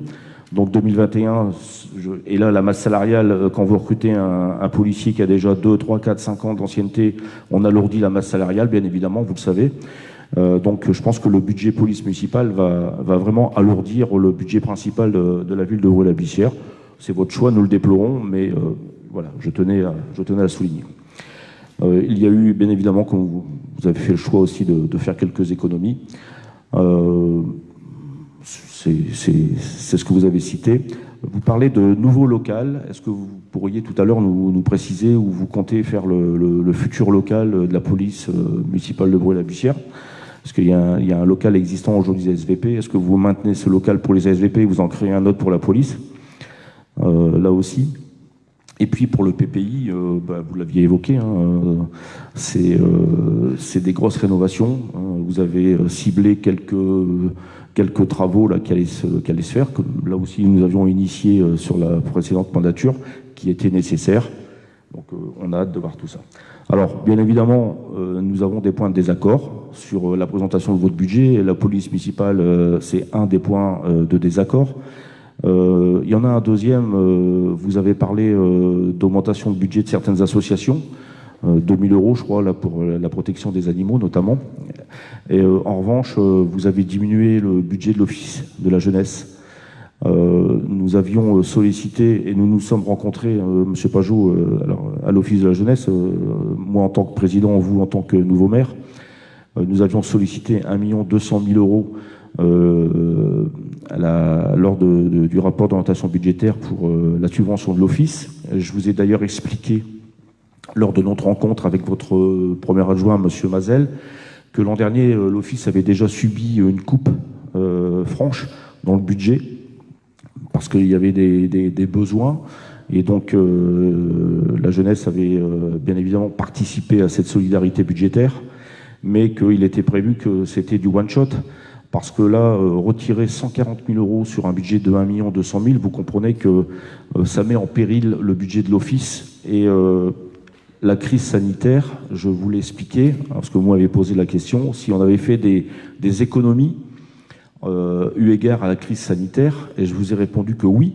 Donc 2021, et là la masse salariale, quand vous recrutez un policier qui a déjà 2, 3, 4, 5 ans d'ancienneté, on alourdit la masse salariale, bien évidemment, vous le savez. Donc je pense que le budget police municipale va vraiment alourdir le budget principal de la ville de Rouët-la-Buissière. C'est votre choix, nous le déplorons, mais voilà, je tenais à le souligner. Il y a eu, bien évidemment, comme vous avez fait le choix aussi de faire quelques économies. C'est ce que vous avez cité. Vous parlez de nouveaux locaux. Est-ce que vous pourriez tout à l'heure nous préciser où vous comptez faire le futur local de la police municipale de Rouët-la-Buissière? Parce qu'il y a un local existant aujourd'hui des SVP. Est-ce que vous maintenez ce local pour les SVP et vous en créez un autre pour la police? Là aussi. Et puis pour le PPI, vous l'aviez évoqué, hein, c'est des grosses rénovations. Vous avez ciblé quelques travaux là, qui allaient se faire, que là aussi nous avions initié sur la précédente mandature, qui étaient nécessaires. Donc on a hâte de voir tout ça. Alors bien évidemment, nous avons des points de désaccord sur la présentation de votre budget. Et la police municipale, c'est un des points de désaccord. Il y en a un deuxième, vous avez parlé d'augmentation de budget de certaines associations, 2000 €, je crois, là, pour la protection des animaux notamment. Et en revanche, vous avez diminué le budget de l'Office de la jeunesse. Nous avions sollicité, et nous nous sommes rencontrés, Monsieur Pajot, à l'Office de la jeunesse, moi en tant que président, vous en tant que nouveau maire. Nous avions sollicité 1 200 000 € lors du rapport d'orientation budgétaire pour la subvention de l'Office. Je vous ai d'ailleurs expliqué, lors de notre rencontre avec votre premier adjoint, M. Mazel, que l'an dernier, l'Office avait déjà subi une coupe franche dans le budget, parce qu'il y avait des besoins, et donc la jeunesse avait bien évidemment participé à cette solidarité budgétaire, mais qu'il était prévu que c'était du one-shot, parce que là, retirer 140 000 € sur un budget de 1 200 000, vous comprenez que ça met en péril le budget de l'Office. Et la crise sanitaire, je vous l'ai expliqué, parce que vous m'avez posé la question, si on avait fait des économies eu égard à la crise sanitaire, et je vous ai répondu que oui,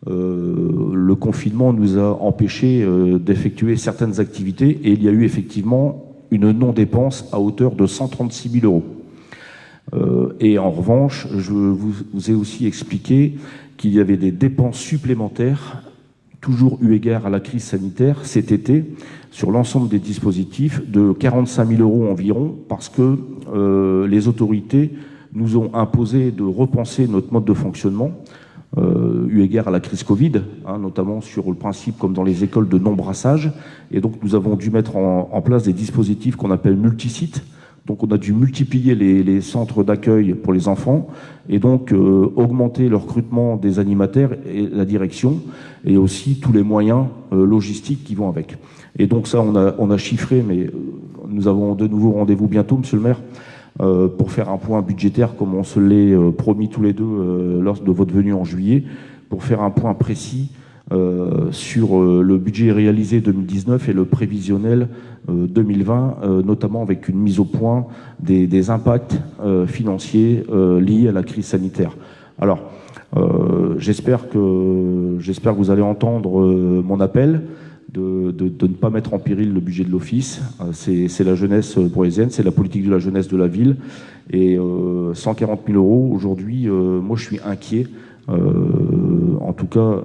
le confinement nous a empêchés d'effectuer certaines activités, et il y a eu effectivement une non-dépense à hauteur de 136 000 €. Et en revanche, je vous ai aussi expliqué qu'il y avait des dépenses supplémentaires, toujours eu égard à la crise sanitaire, cet été, sur l'ensemble des dispositifs, de 45 000 € environ, parce que les autorités nous ont imposé de repenser notre mode de fonctionnement, eu égard à la crise Covid, notamment sur le principe, comme dans les écoles, de non-brassage. Et donc nous avons dû mettre en place des dispositifs qu'on appelle multisites. Donc on a dû multiplier les centres d'accueil pour les enfants, et donc augmenter le recrutement des animateurs et la direction, et aussi tous les moyens logistiques qui vont avec. Et donc ça, on a chiffré, mais nous avons de nouveau rendez-vous bientôt, Monsieur le maire, pour faire un point budgétaire, comme on se l'est promis tous les deux lors de votre venue en juillet, pour faire un point précis sur le budget réalisé 2019 et le prévisionnel 2020, notamment avec une mise au point des impacts financiers liés à la crise sanitaire. Alors, j'espère que vous allez entendre mon appel de ne pas mettre en péril le budget de l'Office. C'est la jeunesse brouésienne, c'est la politique de la jeunesse de la ville. Et 140 000 € aujourd'hui, moi je suis inquiet. En tout cas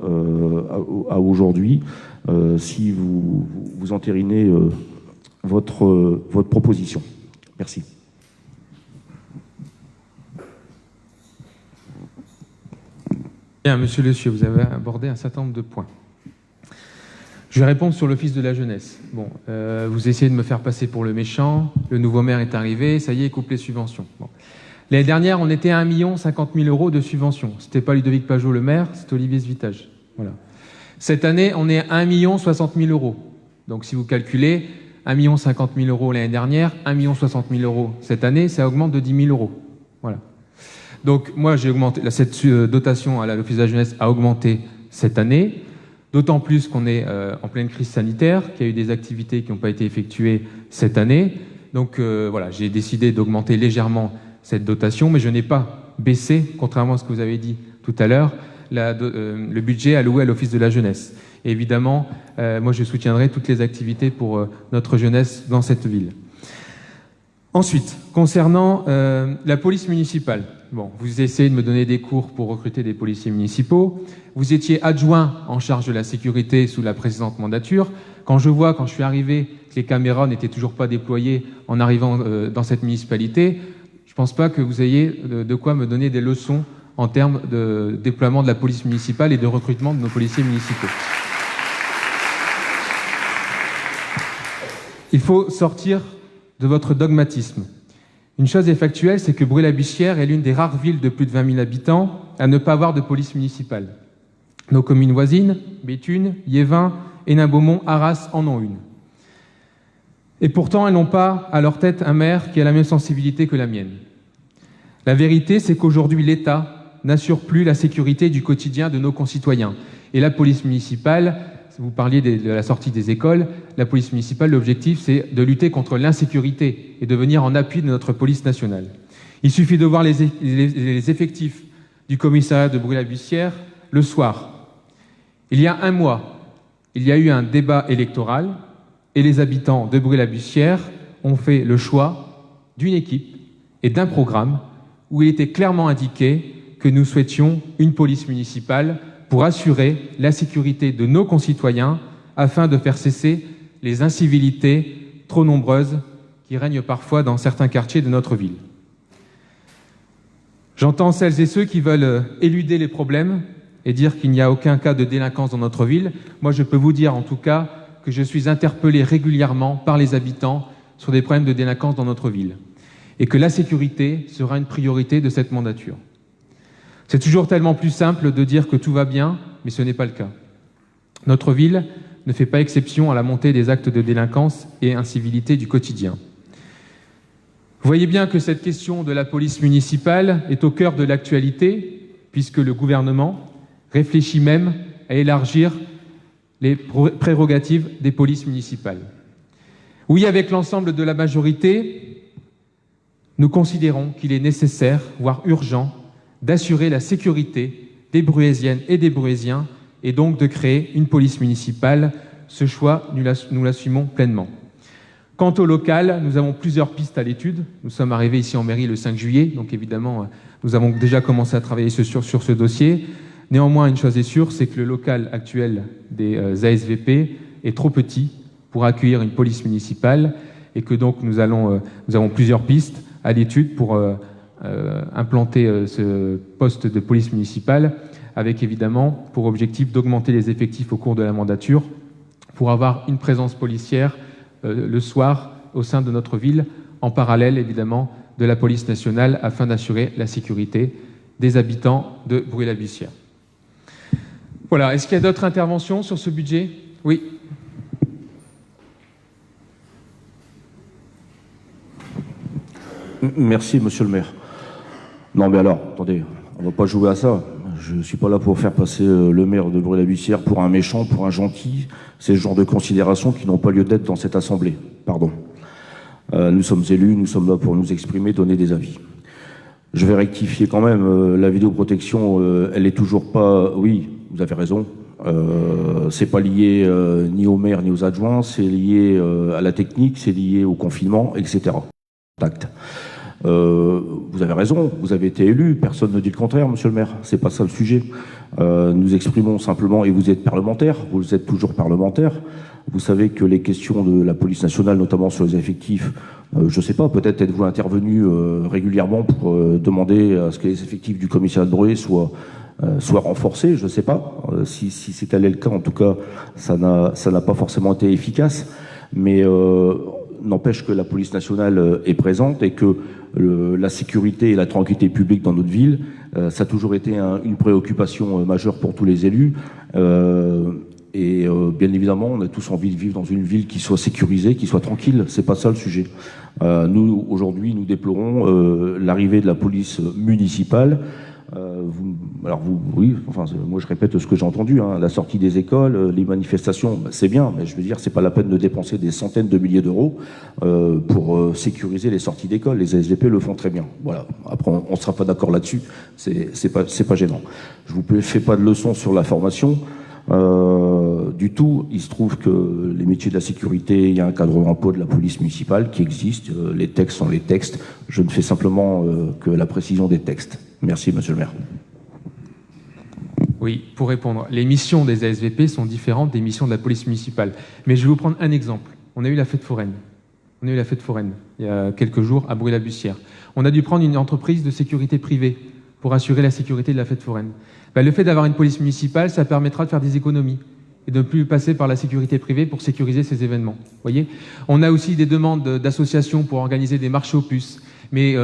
à aujourd'hui, si vous entérinez votre proposition. Merci. Bien, Monsieur Le Sieux, vous avez abordé un certain nombre de points. Je vais répondre sur l'Office de la jeunesse. Bon, vous essayez de me faire passer pour le méchant, le nouveau maire est arrivé, ça y est, il coupe les subventions. Bon. L'année dernière, on était à 1 050 000 € de subventions. Ce n'était pas Ludovic Pajot le maire, c'était Olivier Svitage. Voilà. Cette année, on est à 1 060 000 €. Donc si vous calculez, 1 050 000 € l'année dernière, 1 060 000 € cette année, ça augmente de 10 000 €. Voilà. Donc moi, j'ai augmenté, cette dotation à l'Office de la jeunesse a augmenté cette année, d'autant plus qu'on est en pleine crise sanitaire, qu'il y a eu des activités qui n'ont pas été effectuées cette année. Donc voilà, j'ai décidé d'augmenter légèrement cette dotation, mais je n'ai pas baissé, contrairement à ce que vous avez dit tout à l'heure, le budget alloué à l'Office de la jeunesse. Et évidemment, moi je soutiendrai toutes les activités pour notre jeunesse dans cette ville. Ensuite, concernant la police municipale, bon, vous essayez de me donner des cours pour recruter des policiers municipaux. Vous étiez adjoint en charge de la sécurité sous la précédente mandature. Quand je suis arrivé, que les caméras n'étaient toujours pas déployées en arrivant dans cette municipalité, je ne pense pas que vous ayez de quoi me donner des leçons en termes de déploiement de la police municipale et de recrutement de nos policiers municipaux. Il faut sortir de votre dogmatisme. Une chose est factuelle, c'est que Bruay-la-Bussière est l'une des rares villes de plus de 20 000 habitants à ne pas avoir de police municipale. Nos communes voisines, Béthune, Yévin, Hénin-Beaumont, Arras en ont une. Et pourtant, elles n'ont pas à leur tête un maire qui a la même sensibilité que la mienne. La vérité, c'est qu'aujourd'hui, l'État n'assure plus la sécurité du quotidien de nos concitoyens. Et la police municipale, vous parliez de la sortie des écoles, la police municipale, l'objectif, c'est de lutter contre l'insécurité et de venir en appui de notre police nationale. Il suffit de voir les effectifs du commissariat de Bruay-la-Bussière le soir. Il y a un mois, il y a eu un débat électoral et les habitants de Bruay-la-Bussière ont fait le choix d'une équipe et d'un programme où il était clairement indiqué que nous souhaitions une police municipale pour assurer la sécurité de nos concitoyens afin de faire cesser les incivilités trop nombreuses qui règnent parfois dans certains quartiers de notre ville. J'entends celles et ceux qui veulent éluder les problèmes et dire qu'il n'y a aucun cas de délinquance dans notre ville. Moi, je peux vous dire en tout cas que je suis interpellé régulièrement par les habitants sur des problèmes de délinquance dans notre ville et que la sécurité sera une priorité de cette mandature. C'est toujours tellement plus simple de dire que tout va bien, mais ce n'est pas le cas. Notre ville ne fait pas exception à la montée des actes de délinquance et incivilité du quotidien. Vous voyez bien que cette question de la police municipale est au cœur de l'actualité, puisque le gouvernement réfléchit même à élargir les prérogatives des polices municipales. Oui, avec l'ensemble de la majorité, nous considérons qu'il est nécessaire, voire urgent, d'assurer la sécurité des Bruaysiennes et des Bruaysiens et donc de créer une police municipale. Ce choix, nous l'assumons pleinement. Quant au local, nous avons plusieurs pistes à l'étude. Nous sommes arrivés ici en mairie le 5 juillet, donc évidemment, nous avons déjà commencé à travailler sur ce dossier. Néanmoins, une chose est sûre, c'est que le local actuel des ASVP est trop petit pour accueillir une police municipale et que donc nous avons plusieurs pistes à l'étude pour implanter ce poste de police municipale avec évidemment pour objectif d'augmenter les effectifs au cours de la mandature pour avoir une présence policière le soir au sein de notre ville, en parallèle évidemment de la police nationale afin d'assurer la sécurité des habitants de Bruay-la-Bussière. Voilà, est-ce qu'il y a d'autres interventions sur ce budget? Oui. Merci, monsieur le maire. Non, mais alors, attendez, on ne va pas jouer à ça. Je ne suis pas là pour faire passer le maire de Bruay-la-Bussière pour un méchant, pour un gentil. C'est ce genre de considérations qui n'ont pas lieu d'être dans cette assemblée. Pardon. Nous sommes élus, nous sommes là pour nous exprimer, donner des avis. Je vais rectifier quand même. La vidéoprotection, elle est toujours pas... Oui, vous avez raison. C'est pas lié ni au maire ni aux adjoints. C'est lié à la technique, c'est lié au confinement, etc. Tact. Vous avez raison, vous avez été élu, personne ne dit le contraire, monsieur le maire, c'est pas ça le sujet. Nous exprimons simplement, et vous êtes parlementaire, vous êtes toujours parlementaire, vous savez que les questions de la police nationale, notamment sur les effectifs, je sais pas, peut-être êtes-vous intervenu régulièrement pour demander à ce que les effectifs du commissariat de Breuil soient renforcés, je sais pas. Si c'est allé le cas, en tout cas, ça n'a pas forcément été efficace, mais n'empêche que la police nationale est présente et que la sécurité et la tranquillité publique dans notre ville, ça a toujours été une préoccupation majeure pour tous les élus. Et bien évidemment, on a tous envie de vivre dans une ville qui soit sécurisée, qui soit tranquille. C'est pas ça le sujet. Nous, aujourd'hui, nous déplorons l'arrivée de la police municipale. Oui, enfin, moi je répète ce que j'ai entendu, hein, la sortie des écoles, les manifestations, c'est bien, mais je veux dire, c'est pas la peine de dépenser des centaines de milliers d'euros pour sécuriser les sorties d'école. Les ASVP le font très bien. Voilà. Après, on sera pas d'accord là-dessus. C'est pas gênant. Je vous fais pas de leçons sur la formation. Du tout, il se trouve que les métiers de la sécurité, il y a un cadre d'impôt de la police municipale qui existe, les textes sont les textes, je ne fais simplement que la précision des textes. Merci, monsieur le maire. Oui, pour répondre, les missions des ASVP sont différentes des missions de la police municipale. Mais je vais vous prendre un exemple. On a eu la fête foraine. Il y a quelques jours à Bruy-la-Bussière. On a dû prendre une entreprise de sécurité privée pour assurer la sécurité de la fête foraine. Le fait d'avoir une police municipale, ça permettra de faire des économies et de ne plus passer par la sécurité privée pour sécuriser ces événements. Voyez, on a aussi des demandes d'associations pour organiser des marchés aux puces. Mais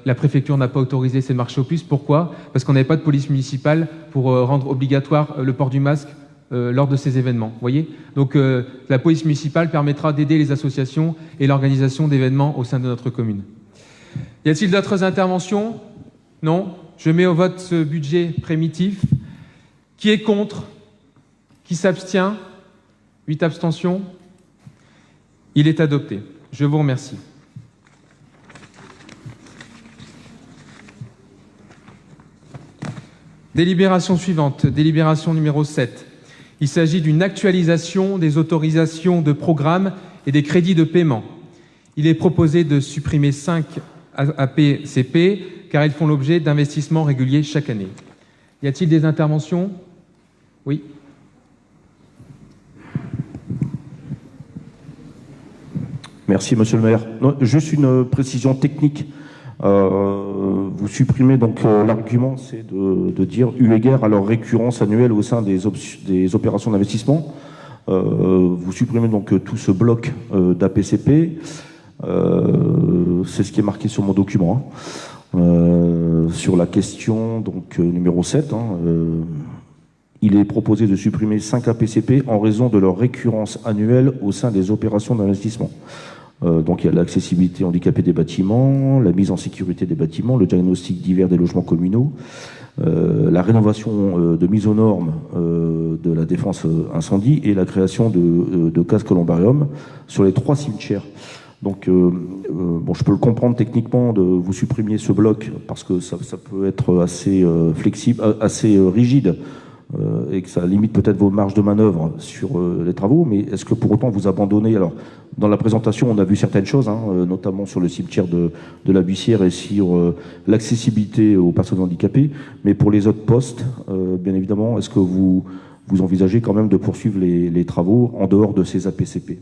la préfecture n'a pas autorisé ces marchés aux puces. Pourquoi ? Parce qu'on n'avait pas de police municipale pour rendre obligatoire le port du masque lors de ces événements. Voyez ? Donc la police municipale permettra d'aider les associations et l'organisation d'événements au sein de notre commune. Y a-t-il d'autres interventions ? Non ? Je mets au vote ce budget primitif. Qui est contre ? Qui s'abstient ? 8 abstentions. Il est adopté. Je vous remercie. Délibération suivante, délibération numéro 7. Il s'agit d'une actualisation des autorisations de programme et des crédits de paiement. Il est proposé de supprimer 5 APCP car ils font l'objet d'investissements réguliers chaque année. Y a-t-il des interventions ? Oui. Merci, monsieur le maire. Non, juste une précision technique. Vous supprimez donc l'argument, c'est de dire eu égard à leur récurrence annuelle au sein des opérations d'investissement. Vous supprimez donc tout ce bloc d'APCP. C'est ce qui est marqué sur mon document. Sur la question donc numéro 7, il est proposé de supprimer 5 APCP en raison de leur récurrence annuelle au sein des opérations d'investissement. Donc il y a l'accessibilité handicapée des bâtiments, la mise en sécurité des bâtiments, le diagnostic divers des logements communaux, la rénovation de mise aux normes de la défense incendie et la création de cases columbarium sur les 3 cimetières. Donc je peux le comprendre techniquement de vous supprimiez ce bloc parce que ça peut être assez flexible, assez rigide. Et que ça limite peut-être vos marges de manœuvre sur les travaux, mais est-ce que pour autant vous abandonnez ? Alors, dans la présentation, on a vu certaines choses, notamment sur le cimetière de la Bussière et sur l'accessibilité aux personnes handicapées, mais pour les autres postes, bien évidemment, est-ce que vous envisagez quand même de poursuivre les travaux en dehors de ces APCP ?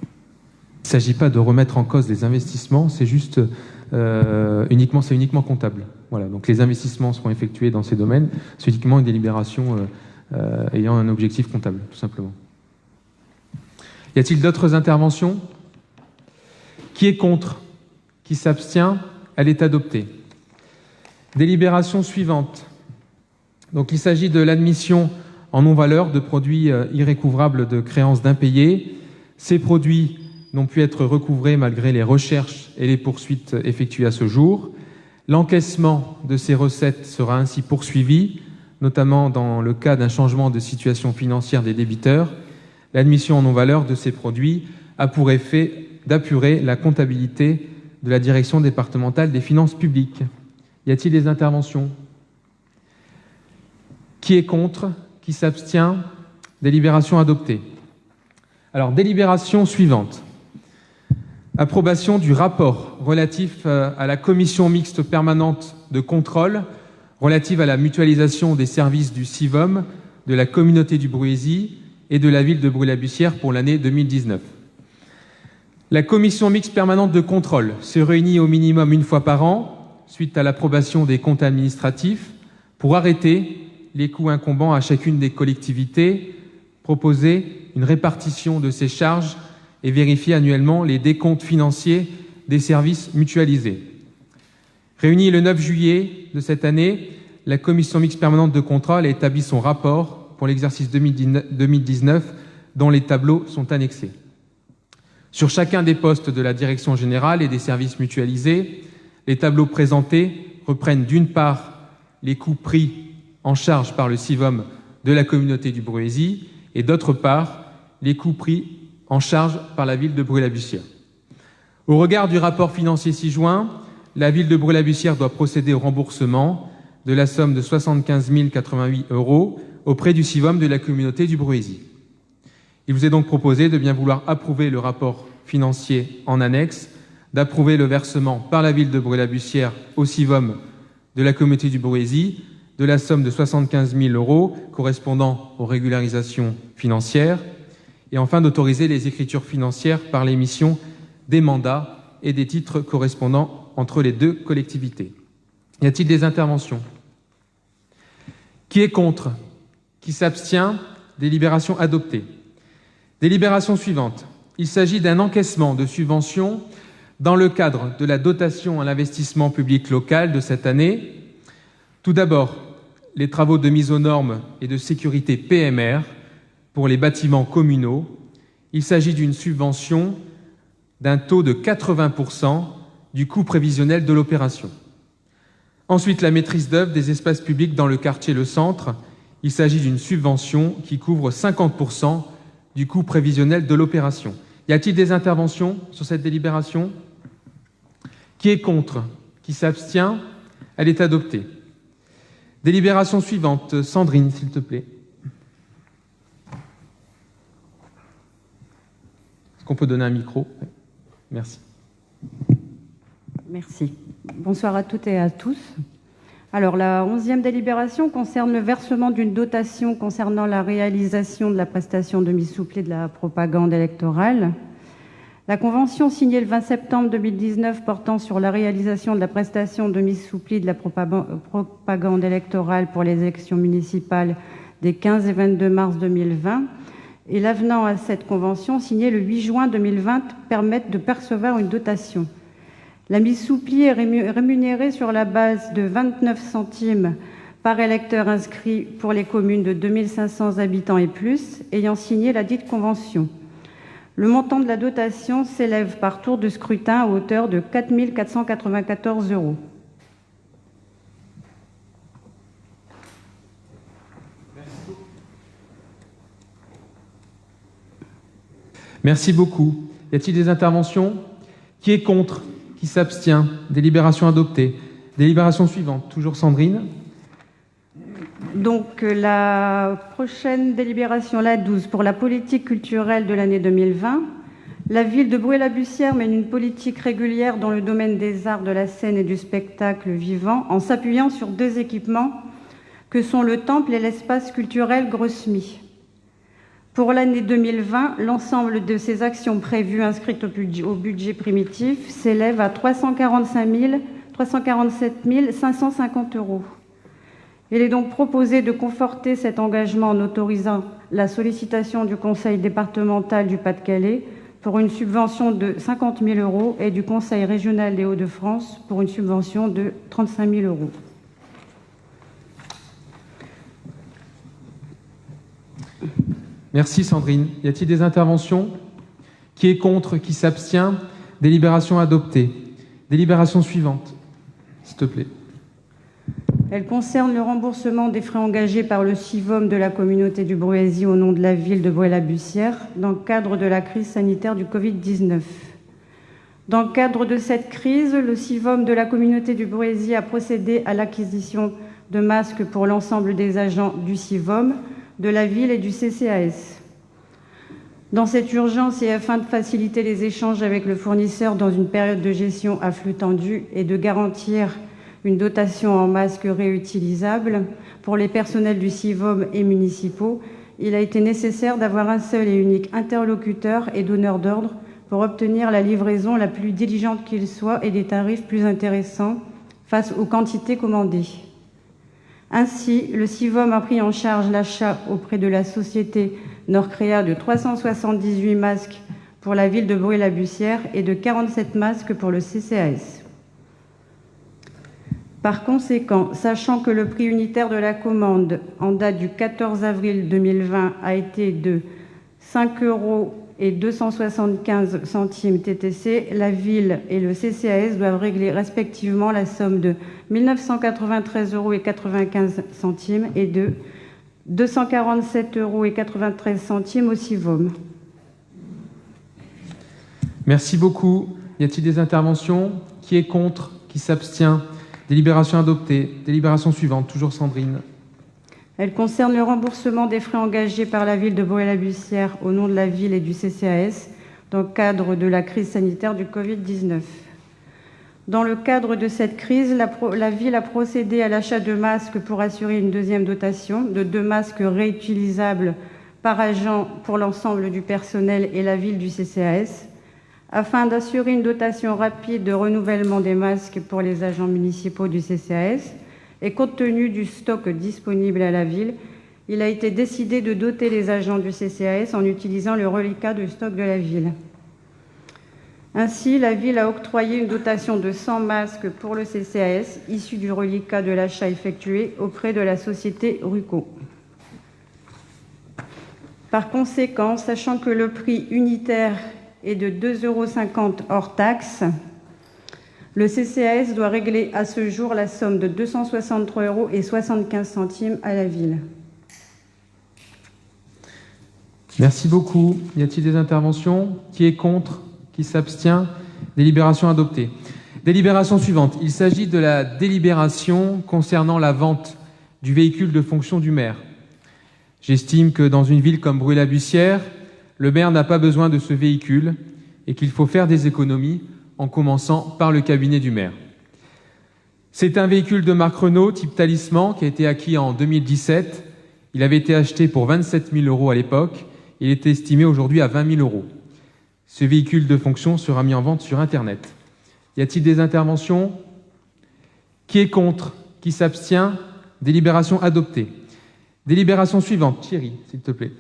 Il ne s'agit pas de remettre en cause les investissements, c'est juste uniquement comptable. Voilà, donc les investissements seront effectués dans ces domaines, c'est uniquement une délibération ayant un objectif comptable, tout simplement. Y a-t-il d'autres interventions ? Qui est contre ? Qui s'abstient ? Elle est adoptée. Délibération suivante. Donc il s'agit de l'admission en non-valeur de produits irrécouvrables de créances d'impayés. Ces produits n'ont pu être recouvrés malgré les recherches et les poursuites effectuées à ce jour. L'encaissement de ces recettes sera ainsi poursuivi, notamment dans le cas d'un changement de situation financière des débiteurs. L'admission en non-valeur de ces produits a pour effet d'apurer la comptabilité de la direction départementale des finances publiques. Y a-t-il des interventions ? Qui est contre ? Qui s'abstient ? Délibération adoptée. Alors, délibération suivante. Approbation du rapport relatif à la commission mixte permanente de contrôle relative à la mutualisation des services du CIVOM, de la communauté du Bruésy et de la ville de Brûy-la-Bussière pour l'année 2019. La commission mixte permanente de contrôle se réunit au minimum une fois par an, suite à l'approbation des comptes administratifs, pour arrêter les coûts incombant à chacune des collectivités, proposer une répartition de ces charges et vérifier annuellement les décomptes financiers des services mutualisés. Réunie le 9 juillet de cette année, la commission mixte permanente de contrôle a établi son rapport pour l'exercice 2019, dont les tableaux sont annexés. Sur chacun des postes de la direction générale et des services mutualisés, les tableaux présentés reprennent d'une part les coûts pris en charge par le CIVOM de la communauté du Bruésy et d'autre part les coûts pris en charge par la ville de Brûy-la-Bussière. Au regard du rapport financier ci-joint, la ville de Brûy-la-Bussière doit procéder au remboursement de la somme de 75 088 € auprès du CIVOM de la communauté du Bruésy. Il vous est donc proposé de bien vouloir approuver le rapport financier en annexe, d'approuver le versement par la ville de Brûy-la-Bussière au CIVOM de la communauté du Bruésy de la somme de 75 000 € correspondant aux régularisations financières, et enfin d'autoriser les écritures financières par l'émission des mandats et des titres correspondants entre les deux collectivités. Y a-t-il des interventions? Qui est contre? Qui s'abstient? Délibération adoptée. Délibération suivante. Il s'agit d'un encaissement de subventions dans le cadre de la dotation à l'investissement public local de cette année. Tout d'abord, les travaux de mise aux normes et de sécurité PMR pour les bâtiments communaux. Il s'agit d'une subvention d'un taux de 80% du coût prévisionnel de l'opération. Ensuite, la maîtrise d'œuvre des espaces publics dans le quartier Le Centre. Il s'agit d'une subvention qui couvre 50% du coût prévisionnel de l'opération. Y a-t-il des interventions sur cette délibération? Qui est contre? Qui s'abstient? Elle est adoptée. Délibération suivante. Sandrine, s'il te plaît. Est-ce qu'on peut donner un micro? Merci. Merci. Bonsoir à toutes et à tous. Alors, la 11e délibération concerne le versement d'une dotation concernant la réalisation de la prestation demi-soufflée de la propagande électorale. La convention signée le 20 septembre 2019 portant sur la réalisation de la prestation demi-soufflée de la propagande électorale pour les élections municipales des 15 et 22 mars 2020 et l'avenant à cette convention signé le 8 juin 2020 permettent de percevoir une dotation. La mise-souplie est rémunérée sur la base de 29 centimes par électeur inscrit pour les communes de 2500 habitants et plus, ayant signé la dite convention. Le montant de la dotation s'élève par tour de scrutin à hauteur de 4 494 €. Merci beaucoup. Y a-t-il des interventions? Qui est contre? Qui s'abstient? Délibération adoptée. Délibération suivante. Toujours Sandrine. Donc, la prochaine délibération, la 12, pour la politique culturelle de l'année 2020. La ville de Brûy-la-Bussière mène une politique régulière dans le domaine des arts de la scène et du spectacle vivant en s'appuyant sur deux équipements que sont le temple et l'espace culturel Grossmy. Pour l'année 2020, l'ensemble de ces actions prévues inscrites au budget primitif s'élève à 347 550 €. Il est donc proposé de conforter cet engagement en autorisant la sollicitation du Conseil départemental du Pas-de-Calais pour une subvention de 50 000 € et du Conseil régional des Hauts-de-France pour une subvention de 35 000 €. Merci Sandrine. Y a-t-il des interventions? Qui est contre? Qui s'abstient? Délibération adoptée. Délibération suivante, s'il te plaît. Elle concerne le remboursement des frais engagés par le CIVOM de la communauté du Bruésy au nom de la ville de Brûy-la-Bussière dans le cadre de la crise sanitaire du Covid-19. Dans le cadre de cette crise, le CIVOM de la communauté du Bruésy a procédé à l'acquisition de masques pour l'ensemble des agents du CIVOM, de la ville et du CCAS. Dans cette urgence et afin de faciliter les échanges avec le fournisseur dans une période de gestion à flux tendu et de garantir une dotation en masques réutilisables pour les personnels du CIVOM et municipaux, il a été nécessaire d'avoir un seul et unique interlocuteur et donneur d'ordre pour obtenir la livraison la plus diligente qu'il soit et des tarifs plus intéressants face aux quantités commandées. Ainsi, le CIVOM a pris en charge l'achat auprès de la société Norcrea de 378 masques pour la ville de Bruay-la-Bussière et de 47 masques pour le CCAS. Par conséquent, sachant que le prix unitaire de la commande en date du 14 avril 2020 a été de 5,275 € TTC, la ville et le CCAS doivent régler respectivement la somme de 1 993,95 € et de 247,93 € au CIVOM. Merci beaucoup. Y a-t-il des interventions? Qui est contre? Qui s'abstient? Délibération adoptée. Délibération suivante, toujours Sandrine. Elle concerne le remboursement des frais engagés par la ville de Bruay-la-Bussière au nom de la ville et du CCAS dans le cadre de la crise sanitaire du Covid-19. Dans le cadre de cette crise, la ville a procédé à l'achat de masques pour assurer une deuxième dotation de 2 masques réutilisables par agent pour l'ensemble du personnel et la ville du CCAS, afin d'assurer une dotation rapide de renouvellement des masques pour les agents municipaux du CCAS. Et compte tenu du stock disponible à la ville, il a été décidé de doter les agents du CCAS en utilisant le reliquat du stock de la ville. Ainsi, la ville a octroyé une dotation de 100 masques pour le CCAS, issu du reliquat de l'achat effectué auprès de la société Ruco. Par conséquent, sachant que le prix unitaire est de 2,50 € hors taxe, le CCAS doit régler à ce jour la somme de 263,75 € à la ville. Merci beaucoup. Y a-t-il des interventions? Qui est contre? Qui s'abstient? Délibération adoptée. Délibération suivante. Il s'agit de la délibération concernant la vente du véhicule de fonction du maire. J'estime que dans une ville comme Bruay-la-Bussière, le maire n'a pas besoin de ce véhicule et qu'il faut faire des économies en commençant par le cabinet du maire. C'est un véhicule de marque Renault, type Talisman, qui a été acquis en 2017. Il avait été acheté pour 27 000 € à l'époque. Il est estimé aujourd'hui à 20 000 €. Ce véhicule de fonction sera mis en vente sur Internet. Y a-t-il des interventions? Qui est contre? Qui s'abstient? Délibération adoptée. Délibération suivante. Thierry, s'il te plaît.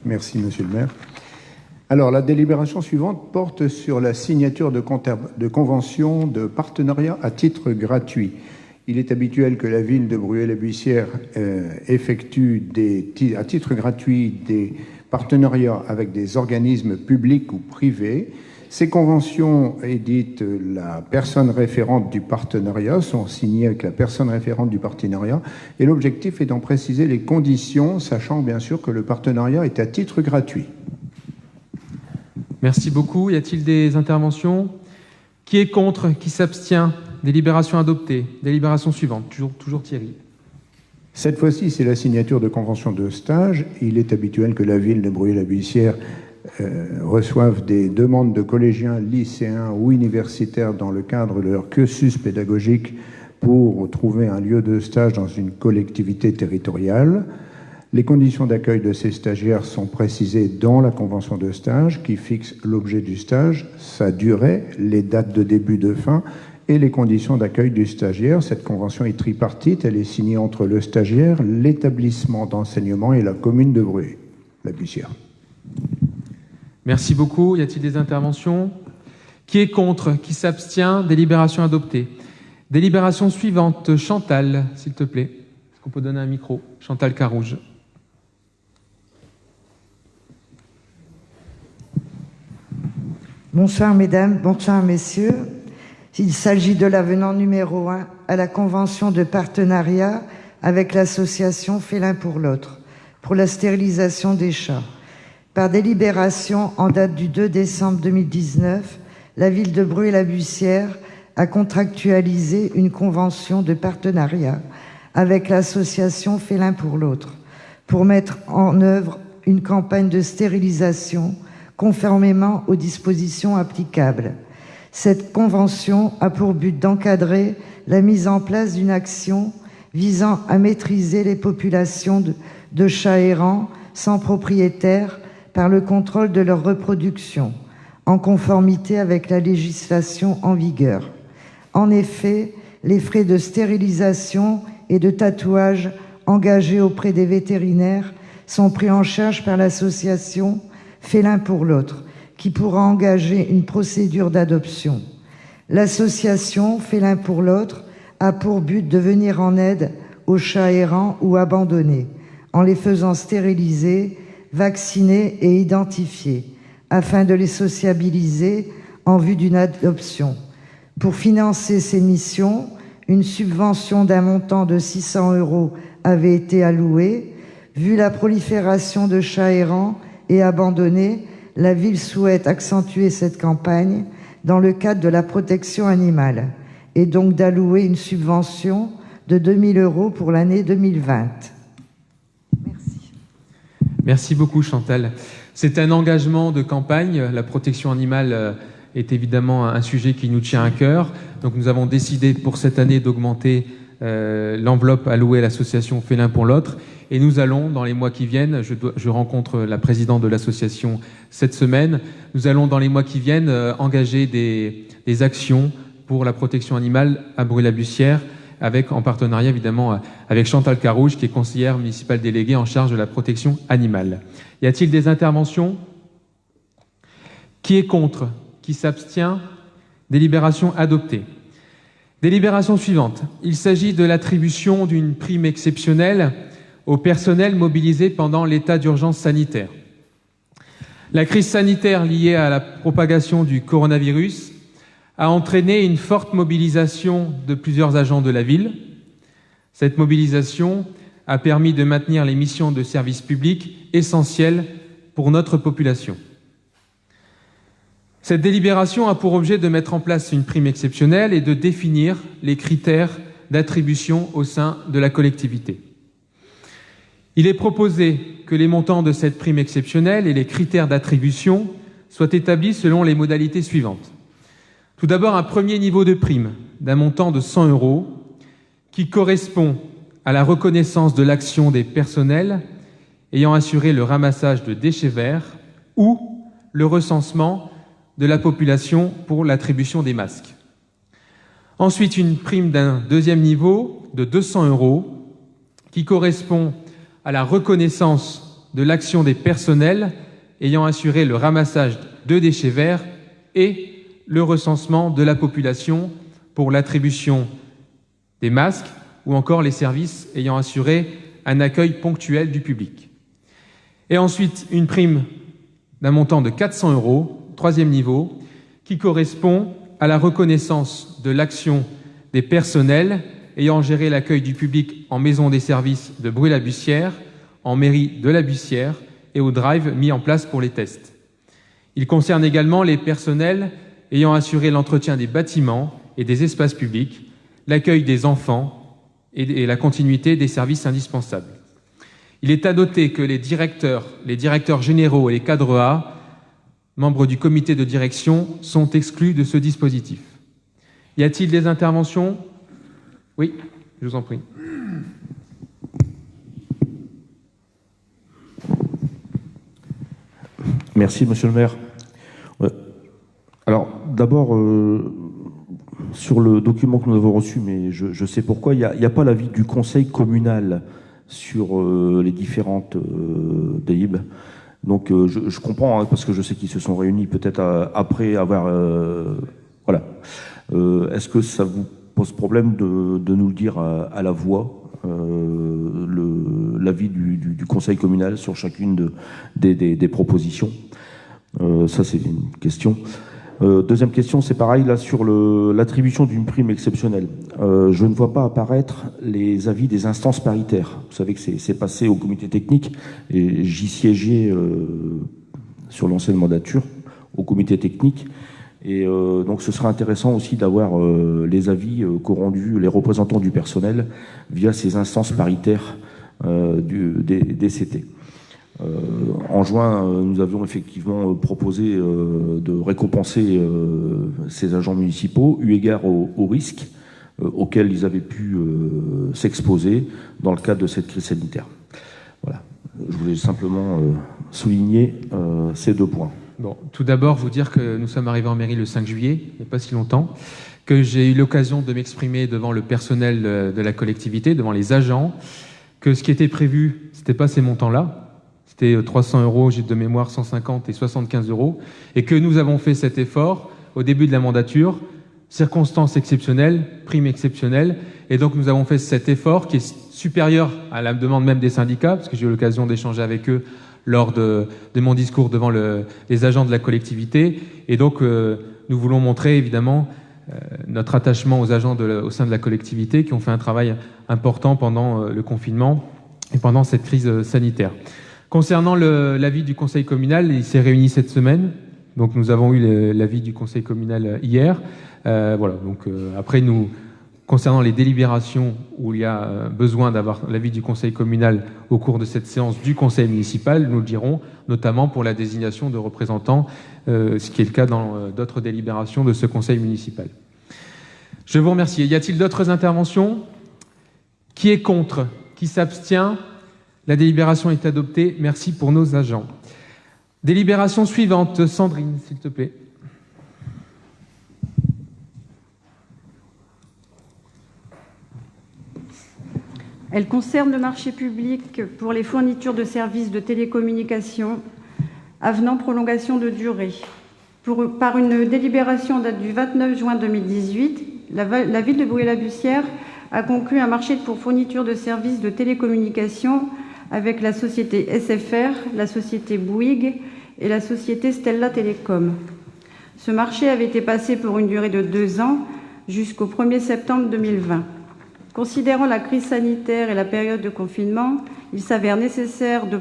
Merci, Monsieur le maire. Alors, la délibération suivante porte sur la signature de convention de partenariat à titre gratuit. Il est habituel que la ville de Bruay-la-Bussière effectue à titre gratuit des partenariats avec des organismes publics ou privés. Ces conventions éditent la personne référente du partenariat, sont signées avec la personne référente du partenariat, et l'objectif est d'en préciser les conditions, sachant bien sûr que le partenariat est à titre gratuit. Merci beaucoup. Y a-t-il des interventions? Qui est contre? Qui s'abstient? Délibération adoptée. Délibération suivante. Toujours Thierry. Cette fois-ci, c'est la signature de convention de stage. Il est habituel que la ville de Bruay-la-Bussière reçoivent des demandes de collégiens, lycéens ou universitaires dans le cadre de leur cursus pédagogique pour trouver un lieu de stage dans une collectivité territoriale. Les conditions d'accueil de ces stagiaires sont précisées dans la convention de stage qui fixe l'objet du stage, sa durée, les dates de début, de fin et les conditions d'accueil du stagiaire. Cette convention est tripartite, elle est signée entre le stagiaire, l'établissement d'enseignement et la commune de Bruay-la-Bussière. Merci beaucoup. Y a-t-il des interventions? Qui est contre? Qui s'abstient? Délibération adoptée. Délibération suivante. Chantal, s'il te plaît. Est-ce qu'on peut donner un micro? Chantal Carouge. Bonsoir mesdames, bonsoir messieurs. Il s'agit de l'avenant numéro 1 à la convention de partenariat avec l'association Félin pour l'autre, pour la stérilisation des chats. Par délibération en date du 2 décembre 2019, la ville de Bruay-la-Bussière à contractualiser une convention de partenariat avec l'association Félin pour l'autre, pour mettre en œuvre une campagne de stérilisation conformément aux dispositions applicables. Cette convention a pour but d'encadrer la mise en place d'une action visant à maîtriser les populations de chats errants sans propriétaire par le contrôle de leur reproduction, en conformité avec la législation en vigueur. En effet, les frais de stérilisation et de tatouage engagés auprès des vétérinaires sont pris en charge par l'association Félin pour l'autre, qui pourra engager une procédure d'adoption. L'association Félin pour l'autre a pour but de venir en aide aux chats errants ou abandonnés, en les faisant stériliser, vacciner et identifier, afin de les sociabiliser en vue d'une adoption. Pour financer ces missions, une subvention d'un montant de 600 € avait été allouée. Vu la prolifération de chats errants et abandonnés, la ville souhaite accentuer cette campagne dans le cadre de la protection animale et donc d'allouer une subvention de 2 000 € pour l'année 2020. Merci. Merci beaucoup, Chantal. C'est un engagement de campagne. La protection animale est évidemment un sujet qui nous tient à cœur. Donc nous avons décidé pour cette année d'augmenter l'enveloppe allouée à l'association Félin pour l'autre. Et nous allons, dans les mois qui viennent, je rencontre la présidente de l'association cette semaine, nous allons, dans les mois qui viennent, engager des actions pour la protection animale à Bruy-la-Bussière, en partenariat évidemment avec Chantal Carouge, qui est conseillère municipale déléguée en charge de la protection animale. Y a-t-il des interventions? Qui est contre? Qui s'abstient? Délibération adoptée. Délibération suivante. Il s'agit de l'attribution d'une prime exceptionnelle au personnel mobilisé pendant l'état d'urgence sanitaire. La crise sanitaire liée à la propagation du coronavirus a entraîné une forte mobilisation de plusieurs agents de la ville. Cette mobilisation a permis de maintenir les missions de service public essentielles pour notre population. Cette délibération a pour objet de mettre en place une prime exceptionnelle et de définir les critères d'attribution au sein de la collectivité. Il est proposé que les montants de cette prime exceptionnelle et les critères d'attribution soient établis selon les modalités suivantes. Tout d'abord, un premier niveau de prime d'un montant de 100 € qui correspond à la reconnaissance de l'action des personnels ayant assuré le ramassage de déchets verts ou le recensement de la population pour l'attribution des masques. Ensuite, une prime d'un deuxième niveau de 200 € qui correspond à la reconnaissance de l'action des personnels ayant assuré le ramassage de déchets verts et le recensement de la population pour l'attribution des masques ou encore les services ayant assuré un accueil ponctuel du public. Et ensuite, une prime d'un montant de 400 €, troisième niveau, qui correspond à la reconnaissance de l'action des personnels ayant géré l'accueil du public en maison des services de Bruy-la-Bussière, en mairie de la Bussière et au drive mis en place pour les tests. Il concerne également les personnels ayant assuré l'entretien des bâtiments et des espaces publics, l'accueil des enfants et la continuité des services indispensables. Il est à noter que les directeurs généraux et les cadres A, membres du comité de direction, sont exclus de ce dispositif. Y a-t-il des interventions? Oui, je vous en prie. Merci, monsieur le maire. Alors, d'abord, sur le document que nous avons reçu, mais je sais pourquoi, il n'y a pas l'avis du conseil communal sur les différentes délibes. Donc, je comprends, hein, parce que je sais qu'ils se sont réunis peut-être après avoir... voilà. Est-ce que ça vous pose problème de nous le dire à la voix, l'avis du conseil communal sur chacune des propositions? Ça, c'est une question. Deuxième question, c'est pareil, là, sur l'attribution d'une prime exceptionnelle. Je ne vois pas apparaître les avis des instances paritaires. Vous savez que c'est passé au comité technique, et j'y siégeais sur l'ancienne mandature, au comité technique, Et donc ce sera intéressant aussi d'avoir les avis qu'auront rendus les représentants du personnel via ces instances paritaires des CT. En juin, nous avions effectivement proposé de récompenser ces agents municipaux eu égard aux risques auxquels ils avaient pu s'exposer dans le cadre de cette crise sanitaire. Voilà. Je voulais simplement souligner ces 2 points. Bon, tout d'abord, vous dire que nous sommes arrivés en mairie le 5 juillet, il n'y a pas si longtemps, que j'ai eu l'occasion de m'exprimer devant le personnel de la collectivité, devant les agents, que ce qui était prévu, ce n'était pas ces montants-là, c'était 300 €, j'ai de mémoire 150 et 75 €, et que nous avons fait cet effort au début de la mandature, circonstances exceptionnelles, primes exceptionnelles, et donc nous avons fait cet effort qui est supérieur à la demande même des syndicats, parce que j'ai eu l'occasion d'échanger avec eux lors de mon discours devant les agents de la collectivité. Et donc, nous voulons montrer, évidemment, notre attachement aux agents au sein de la collectivité qui ont fait un travail important pendant le confinement et pendant cette crise sanitaire. Concernant l'avis du conseil communal, il s'est réuni cette semaine. Donc, nous avons eu l'avis du conseil communal hier. Voilà. Donc, après, concernant les délibérations où il y a besoin d'avoir l'avis du conseil communal au cours de cette séance du conseil municipal, nous le dirons, notamment pour la désignation de représentants, ce qui est le cas dans d'autres délibérations de ce conseil municipal. Je vous remercie. Y a-t-il d'autres interventions? Qui est contre? Qui s'abstient? La délibération est adoptée. Merci pour nos agents. Délibération suivante. Sandrine, s'il te plaît. Elle concerne le marché public pour les fournitures de services de télécommunication, avenant prolongation de durée. Par une délibération en date du 29 juin 2018, la ville de Bruay-la-Bussière a conclu un marché pour fourniture de services de télécommunication avec la société SFR, la société Bouygues et la société Stella Télécom. Ce marché avait été passé pour une durée de 2 ans jusqu'au 1er septembre 2020. Considérant la crise sanitaire et la période de confinement, il s'avère nécessaire de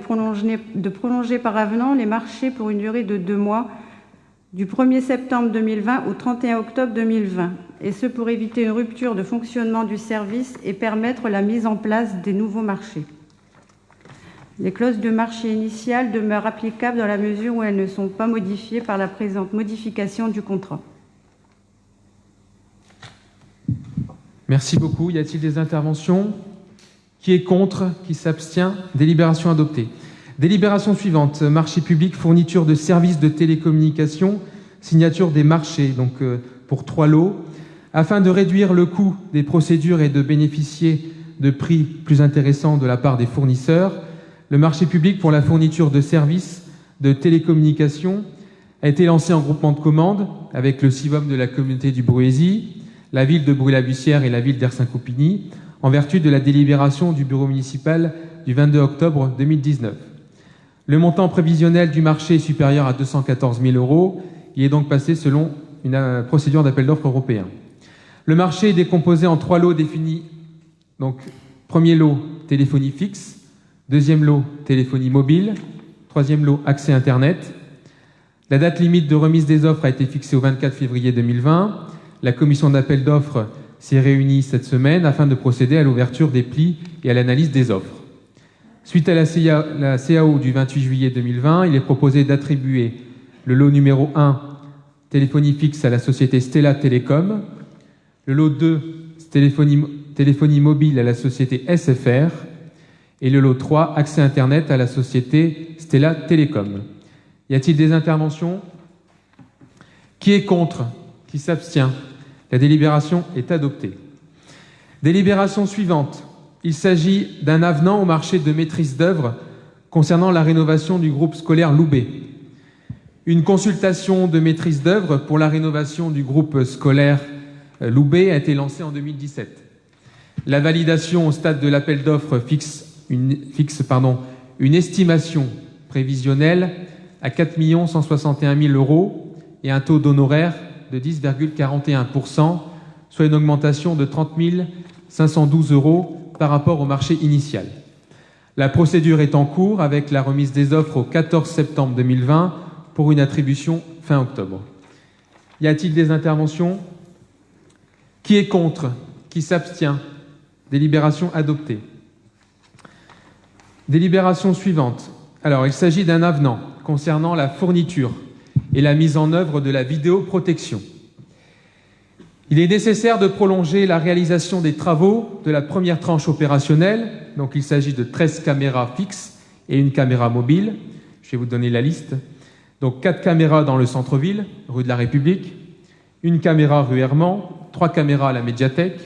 prolonger par avenant les marchés pour une durée de 2 mois, du 1er septembre 2020 au 31 octobre 2020, et ce pour éviter une rupture de fonctionnement du service et permettre la mise en place des nouveaux marchés. Les clauses de marché initiales demeurent applicables dans la mesure où elles ne sont pas modifiées par la présente modification du contrat. Merci beaucoup. Y a-t-il des interventions? Qui est contre? Qui s'abstient? Délibération adoptée. Délibération suivante. Marché public, fourniture de services de télécommunication, signature des marchés, donc pour 3 lots. Afin de réduire le coût des procédures et de bénéficier de prix plus intéressants de la part des fournisseurs, le marché public pour la fourniture de services de télécommunication a été lancé en groupement de commandes avec le CIVOM de la communauté du Bruaisis, la ville de Bruay-la-Bussière et la ville d'Ersin-Coupigny, en vertu de la délibération du bureau municipal du 22 octobre 2019. Le montant prévisionnel du marché est supérieur à 214 000 €. Il est donc passé selon une procédure d'appel d'offres européen. Le marché est décomposé en 3 lots définis. Donc, premier lot, téléphonie fixe. Deuxième lot, téléphonie mobile. Troisième lot, accès Internet. La date limite de remise des offres a été fixée au 24 février 2020. La commission d'appel d'offres s'est réunie cette semaine afin de procéder à l'ouverture des plis et à l'analyse des offres. Suite à la CAO du 28 juillet 2020, il est proposé d'attribuer le lot numéro 1, téléphonie fixe, à la société Stella Télécom, le lot 2, téléphonie mobile, à la société SFR, et le lot 3, accès Internet, à la société Stella Télécom. Y a-t-il des interventions? Qui est contre? Qui s'abstient? La délibération est adoptée. Délibération suivante. Il s'agit d'un avenant au marché de maîtrise d'œuvre concernant la rénovation du groupe scolaire Loubet. Une consultation de maîtrise d'œuvre pour la rénovation du groupe scolaire Loubet a été lancée en 2017. La validation au stade de l'appel d'offres fixe une estimation prévisionnelle à 4 161 000 € et un taux d'honoraires de 10,41%, soit une augmentation de 30 512 € par rapport au marché initial. La procédure est en cours avec la remise des offres au 14 septembre 2020 pour une attribution fin octobre. Y a-t-il des interventions? Qui est contre? Qui s'abstient? Délibération adoptée. Délibération suivante. Alors, il s'agit d'un avenant concernant la fourniture et la mise en œuvre de la vidéoprotection. Il est nécessaire de prolonger la réalisation des travaux de la première tranche opérationnelle. Donc, il s'agit de 13 caméras fixes et une caméra mobile. Je vais vous donner la liste. Donc, 4 caméras dans le centre-ville, rue de la République, une caméra rue Herman, 3 caméras à la médiathèque,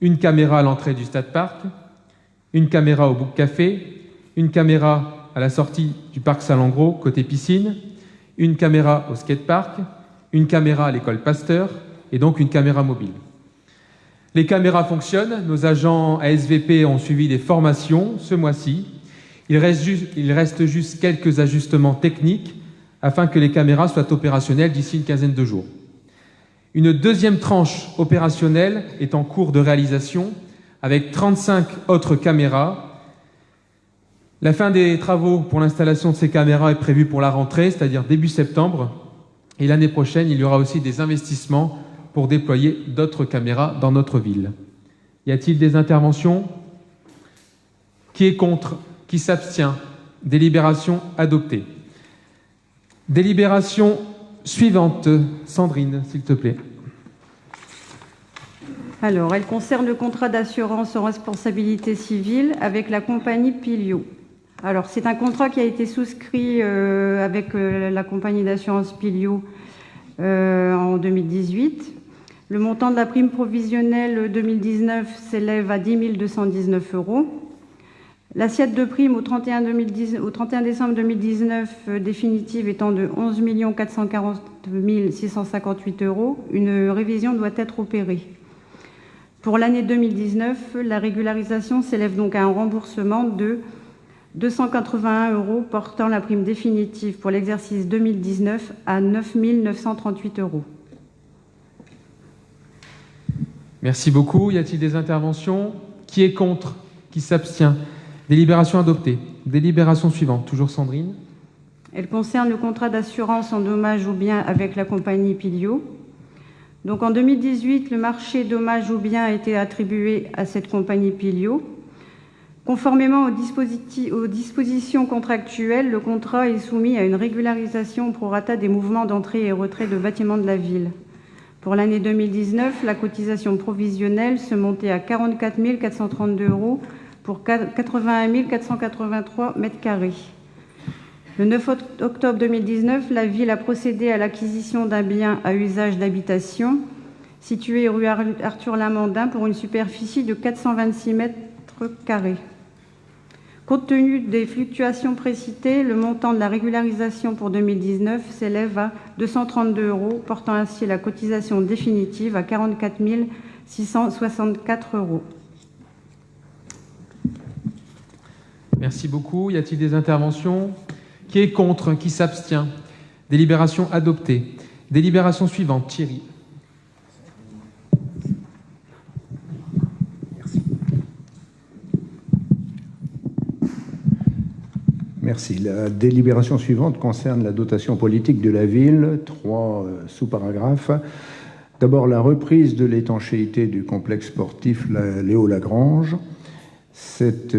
une caméra à l'entrée du Stade Parc, une caméra au Book Café, une caméra à la sortie du parc Salengro, côté piscine, une caméra au skatepark, une caméra à l'école Pasteur et donc une caméra mobile. Les caméras fonctionnent, nos agents ASVP ont suivi des formations ce mois-ci. Il reste juste quelques ajustements techniques afin que les caméras soient opérationnelles d'ici une quinzaine de jours. Une deuxième tranche opérationnelle est en cours de réalisation avec 35 autres caméras. La fin des travaux pour l'installation de ces caméras est prévue pour la rentrée, c'est-à-dire début septembre. Et l'année prochaine, il y aura aussi des investissements pour déployer d'autres caméras dans notre ville. Y a-t-il des interventions? Qui est contre? Qui s'abstient? Délibération adoptée. Délibération suivante. Sandrine, s'il te plaît. Alors, elle concerne le contrat d'assurance en responsabilité civile avec la compagnie Pilio. Alors, c'est un contrat qui a été souscrit avec la compagnie d'assurance Pilio en 2018. Le montant de la prime provisionnelle 2019 s'élève à 10 219 €. L'assiette de prime au 31 décembre 2019 définitive étant de 11 440 658 €, une révision doit être opérée. Pour l'année 2019, la régularisation s'élève donc à un remboursement de 281 €, portant la prime définitive pour l'exercice 2019 à 9 938 €. Merci beaucoup. Y a-t-il des interventions? Qui est contre? Qui s'abstient? Délibération adoptée. Délibération suivante. Toujours Sandrine. Elle concerne le contrat d'assurance en dommages aux biens avec la compagnie Pilio. Donc en 2018, le marché dommages aux biens a été attribué à cette compagnie Pilio. Conformément aux dispositions contractuelles, le contrat est soumis à une régularisation au prorata des mouvements d'entrée et retrait de bâtiments de la ville. Pour l'année 2019, la cotisation provisionnelle se montait à 44 432 € pour 81 483 mètres carrés. Le 9 octobre 2019, la ville a procédé à l'acquisition d'un bien à usage d'habitation situé rue Arthur Lamandin pour une superficie de 426 mètres carrés. Compte tenu des fluctuations précitées, le montant de la régularisation pour 2019 s'élève à 232 €, portant ainsi la cotisation définitive à 44 664 €. Merci beaucoup. Y a-t-il des interventions? Qui est contre? Qui s'abstient? Délibération adoptée. Délibération suivante. Thierry. Merci. La délibération suivante concerne la dotation politique de la ville. 3 sous-paragraphes. D'abord, la reprise de l'étanchéité du complexe sportif Léo Lagrange. Cette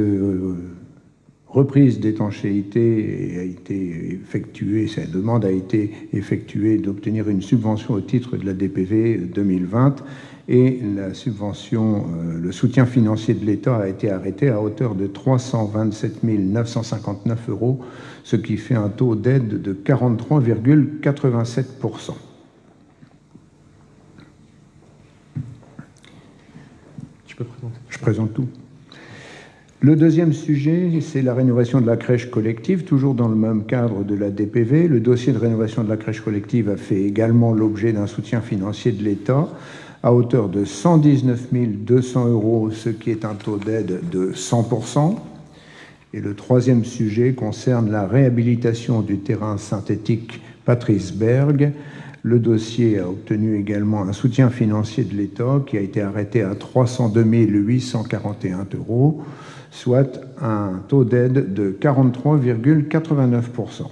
reprise d'étanchéité a été effectuée, sa demande a été effectuée d'obtenir une subvention au titre de la DPV 2020 et la subvention, le soutien financier de l'État a été arrêté à hauteur de 327 959 €, ce qui fait un taux d'aide de 43,87%. Tu peux présenter. Je présente tout. Le deuxième sujet, c'est la rénovation de la crèche collective, toujours dans le même cadre de la DPV. Le dossier de rénovation de la crèche collective a fait également l'objet d'un soutien financier de l'État à hauteur de 119 200 €, ce qui est un taux d'aide de 100%. Et le troisième sujet concerne la réhabilitation du terrain synthétique Patrice Berg. Le dossier a obtenu également un soutien financier de l'État qui a été arrêté à 302 841 €, soit un taux d'aide de 43,89%.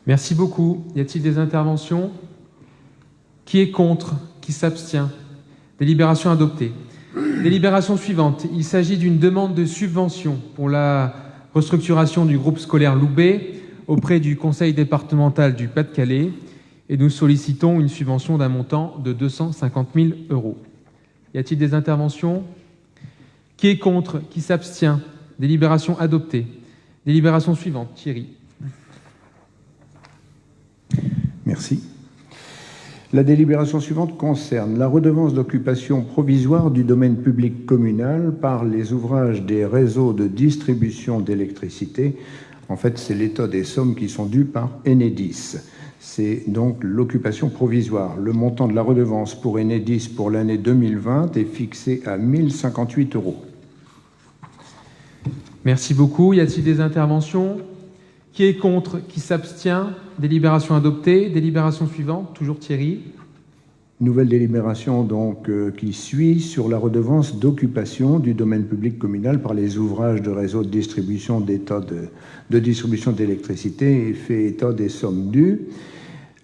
Merci beaucoup. Y a-t-il des interventions? Qui est contre? Qui s'abstient? Délibération adoptée. Délibération suivante. Il s'agit d'une demande de subvention pour la restructuration du groupe scolaire Loubet auprès du Conseil départemental du Pas-de-Calais et nous sollicitons une subvention d'un montant de 250 000 €. Y a-t-il des interventions? Qui est contre? Qui s'abstient? Délibération adoptée. Délibération suivante. Thierry. Merci. La délibération suivante concerne la redevance d'occupation provisoire du domaine public communal par les ouvrages des réseaux de distribution d'électricité. En fait, c'est l'état des sommes qui sont dues par Enedis. C'est donc l'occupation provisoire. Le montant de la redevance pour Enedis pour l'année 2020 est fixé à 1 058 €. Merci beaucoup. Y a-t-il des interventions? Qui est contre? Qui s'abstient? Délibération adoptée. Délibération suivante. Toujours Thierry. Nouvelle délibération donc qui suit sur la redevance d'occupation du domaine public communal par les ouvrages de réseau de distribution de distribution d'électricité et fait état des sommes dues.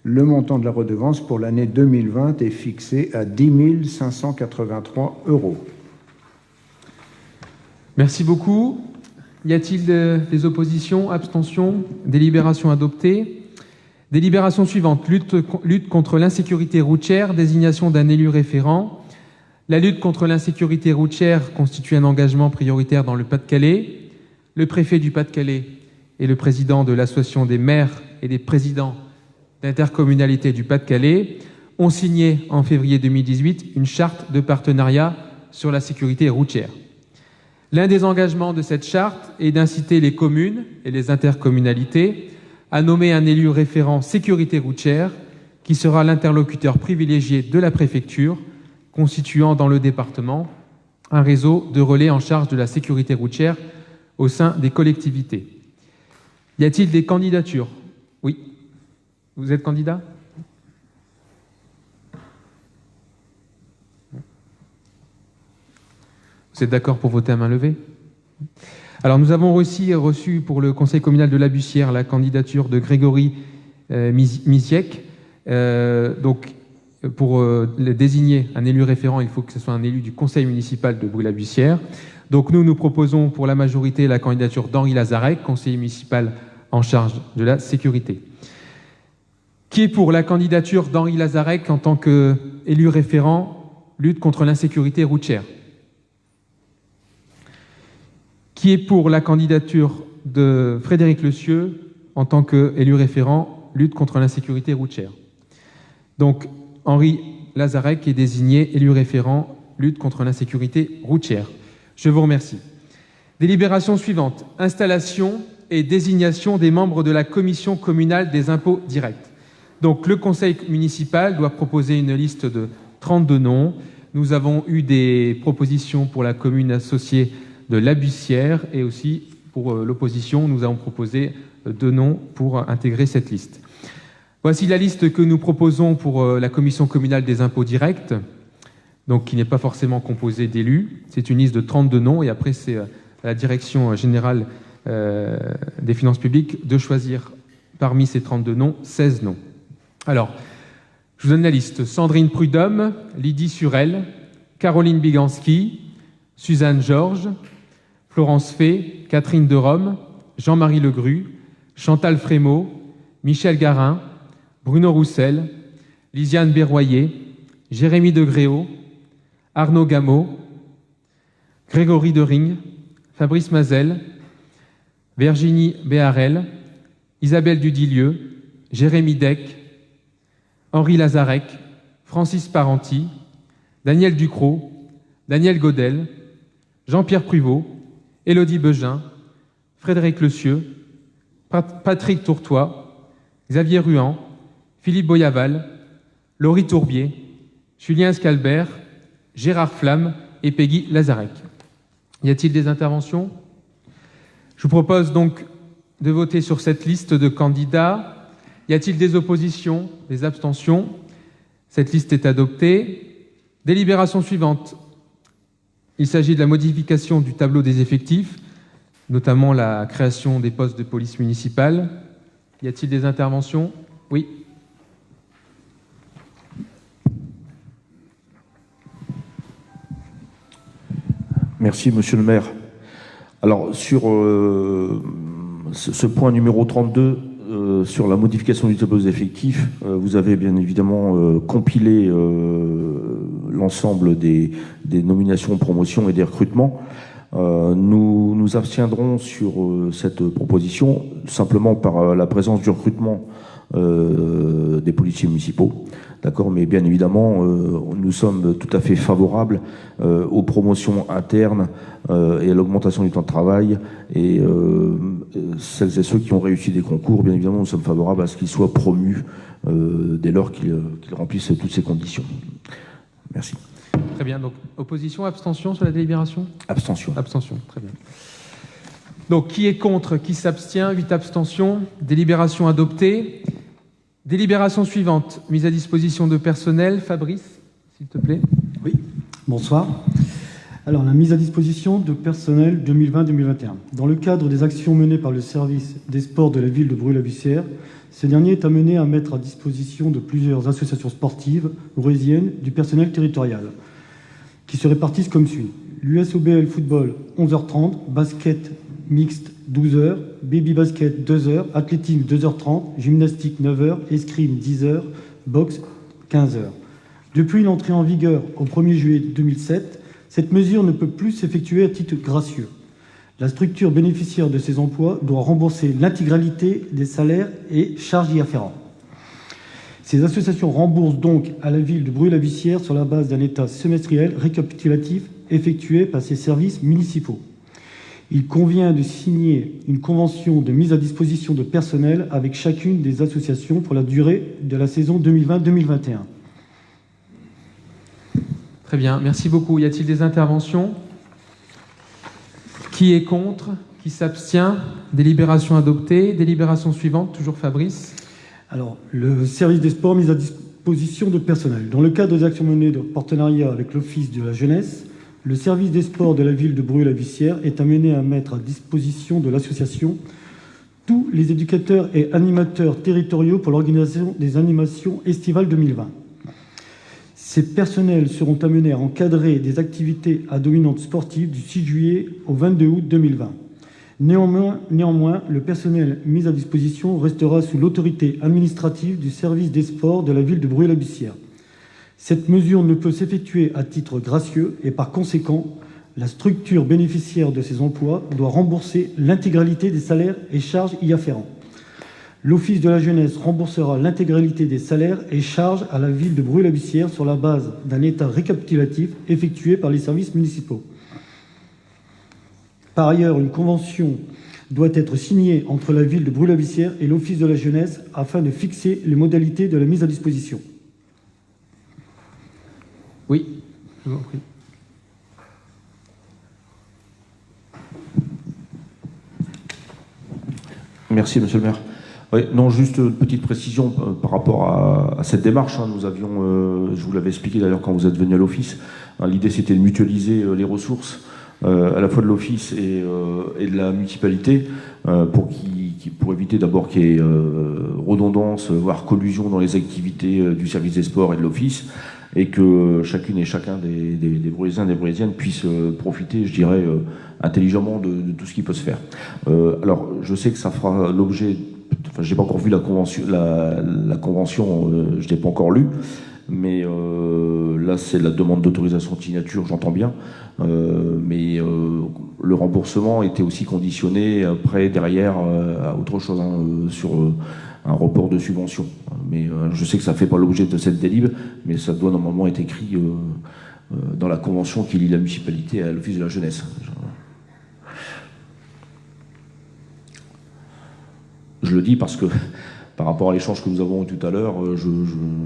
Le montant de la redevance pour l'année 2020 est fixé à 10 583 €. Merci beaucoup. Y a-t-il des oppositions? Abstentions? Délibération adoptée. Délibération suivante. Lutte contre l'insécurité routière, désignation d'un élu référent. La lutte contre l'insécurité routière constitue un engagement prioritaire dans le Pas-de-Calais. Le préfet du Pas-de-Calais et le président de l'Association des maires et des présidents d'intercommunalité du Pas-de-Calais ont signé en février 2018 une charte de partenariat sur la sécurité routière. L'un des engagements de cette charte est d'inciter les communes et les intercommunalités à nommer un élu référent sécurité routière qui sera l'interlocuteur privilégié de la préfecture, constituant dans le département un réseau de relais en charge de la sécurité routière au sein des collectivités. Y a-t-il des candidatures? Oui. Vous êtes candidat? Vous êtes d'accord pour voter à main levée? Alors, nous avons aussi reçu pour le conseil communal de la Bussière la candidature de Grégory Misiek. Donc, pour désigner un élu référent, il faut que ce soit un élu du conseil municipal de Bouy-la-Bussière. Donc, nous proposons pour la majorité la candidature d'Henri Lazarek, conseiller municipal en charge de la sécurité. Qui est pour la candidature d'Henri Lazarek en tant qu'élu référent lutte contre l'insécurité routière? Qui est pour la candidature de Frédéric Lecieux en tant qu'élu référent lutte contre l'insécurité routière? Donc, Henri Lazarek est désigné élu référent lutte contre l'insécurité routière. Je vous remercie. Délibération suivante. Installation et désignation des membres de la commission communale des impôts directs. Donc, le conseil municipal doit proposer une liste de 32 noms. Nous avons eu des propositions pour la commune associée de la Bussière et aussi pour l'opposition, nous avons proposé 2 noms pour intégrer cette liste. Voici la liste que nous proposons pour la commission communale des impôts directs, donc qui n'est pas forcément composée d'élus. C'est une liste de 32 noms et après c'est à la direction générale des finances publiques de choisir parmi ces 32 noms 16 noms. Alors, je vous donne la liste. Sandrine Prudhomme, Lydie Surel, Caroline Biganski, Suzanne Georges, Florence Fay, Catherine de Rome, Jean-Marie Legru, Chantal Frémaux, Michel Garin, Bruno Roussel, Lisiane Berroyer, Jérémy Degréau, Arnaud Gameau, Grégory Dering, Fabrice Mazel, Virginie Béharel, Isabelle Dudilieu, Jérémy Deck, Henri Lazarek, Francis Parenti, Daniel Ducrot, Daniel Godel, Jean-Pierre Pruvot, Élodie Beugin, Frédéric Lecieux, Patrick Tourtois, Xavier Ruan, Philippe Boyaval, Laurie Tourbier, Julien Scalbert, Gérard Flamme et Peggy Lazarek. Y a-t-il des interventions? Je vous propose donc de voter sur cette liste de candidats. Y a-t-il des oppositions, des abstentions? Cette liste est adoptée. Délibération suivante. Il s'agit de la modification du tableau des effectifs, notamment la création des postes de police municipale. Y a-t-il des interventions? Oui. Merci, monsieur le maire. Alors, sur ce point numéro 32, sur la modification du tableau des effectifs, vous avez bien évidemment compilé l'ensemble des nominations, promotions et des recrutements. Nous nous abstiendrons sur cette proposition simplement par la présence du recrutement des policiers municipaux. D'accord, mais bien évidemment, nous sommes tout à fait favorables aux promotions internes et à l'augmentation du temps de travail. Et celles et ceux qui ont réussi des concours, bien évidemment, nous sommes favorables à ce qu'ils soient promus dès lors qu'ils remplissent toutes ces conditions. Merci. Très bien. Donc, opposition, abstention sur la délibération? Abstention. Abstention, très bien. Donc, qui est contre? Qui s'abstient? 8 abstentions. Délibération adoptée. Délibération suivante. Mise à disposition de personnel. Fabrice, s'il te plaît. Oui, bonsoir. Alors, la mise à disposition de personnel 2020-2021. Dans le cadre des actions menées par le service des sports de la ville de Bruy-la-Bussière, ce dernier est amené à mettre à disposition de plusieurs associations sportives brésiennes du personnel territorial, qui se répartissent comme suit. L'USOBL football, 11h30, basket mixte, 12h, baby basket, 2h, athlétisme, 2h30, gymnastique, 9h, escrime, 10h, boxe, 15h. Depuis l'entrée en vigueur au 1er juillet 2007, cette mesure ne peut plus s'effectuer à titre gracieux. La structure bénéficiaire de ces emplois doit rembourser l'intégralité des salaires et charges y afférentes. Ces associations remboursent donc à la ville de Bruy-la-Bussière sur la base d'un état semestriel récapitulatif effectué par ses services municipaux. Il convient de signer une convention de mise à disposition de personnel avec chacune des associations pour la durée de la saison 2020-2021. Très bien, merci beaucoup. Y a-t-il des interventions? Qui est contre? Qui s'abstient? Délibération adoptée. Délibération suivante, toujours Fabrice. Alors, le service des sports mise à disposition de personnel. Dans le cadre des actions menées de partenariat avec l'Office de la jeunesse, le service des sports de la ville de Bruy-la-Bussière est amené à mettre à disposition de l'association tous les éducateurs et animateurs territoriaux pour l'organisation des animations estivales 2020. Ces personnels seront amenés à encadrer des activités à dominante sportive du 6 juillet au 22 août 2020. Néanmoins, le personnel mis à disposition restera sous l'autorité administrative du service des sports de la ville de Bruy-la-Bussière. Cette mesure ne peut s'effectuer à titre gracieux et par conséquent, la structure bénéficiaire de ces emplois doit rembourser l'intégralité des salaires et charges y afférents. L'Office de la jeunesse remboursera l'intégralité des salaires et charges à la ville de Bruy-la-Bussière sur la base d'un état récapitulatif effectué par les services municipaux. Par ailleurs, une convention doit être signée entre la ville de Bruy-la-Bussière et l'Office de la jeunesse afin de fixer les modalités de la mise à disposition. Oui, je vous en prie. Merci, monsieur le maire. Oui, non, juste une petite précision par rapport à cette démarche. Nous avions, je vous l'avais expliqué d'ailleurs quand vous êtes venu à l'office, l'idée c'était de mutualiser les ressources à la fois de l'office et de la municipalité pour éviter d'abord qu'il y ait redondance, voire collusion dans les activités du service des sports et de l'office, et que chacune et chacun des Bruisiens et des Bruisiennes puissent profiter, je dirais, intelligemment de tout ce qui peut se faire. Alors, je sais que ça fera l'objet... Enfin, j'ai pas encore vu la convention, je l'ai pas encore lue, mais là, c'est la demande d'autorisation de signature, j'entends bien, mais le remboursement était aussi conditionné après, derrière, à autre chose, sur un report de subvention. Mais je sais que ça ne fait pas l'objet de cette délib, mais ça doit normalement être écrit dans la convention qui lie la municipalité à l'Office de la jeunesse. Je le dis parce que, par rapport à l'échange que nous avons eu tout à l'heure,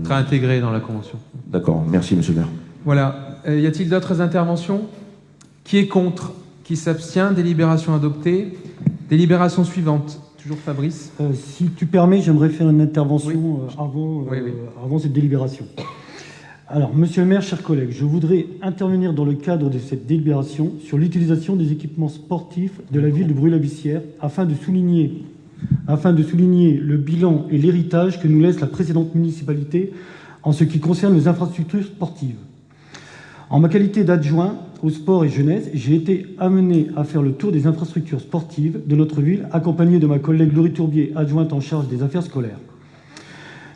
Sera intégré dans la convention. D'accord, merci monsieur le maire. Voilà. Y a-t-il d'autres interventions? Qui est contre? Qui s'abstient? Délibération adoptée. Délibération suivante. Toujours Fabrice. Si tu permets, j'aimerais faire une intervention avant cette délibération. Alors, monsieur le maire, chers collègues, je voudrais intervenir dans le cadre de cette délibération sur l'utilisation des équipements sportifs de la ville de Bruy-la-Bussière afin de souligner afin de souligner le bilan et l'héritage que nous laisse la précédente municipalité en ce qui concerne les infrastructures sportives. En ma qualité d'adjoint au sport et jeunesse, j'ai été amené à faire le tour des infrastructures sportives de notre ville, accompagné de ma collègue Laurie Tourbier, adjointe en charge des affaires scolaires.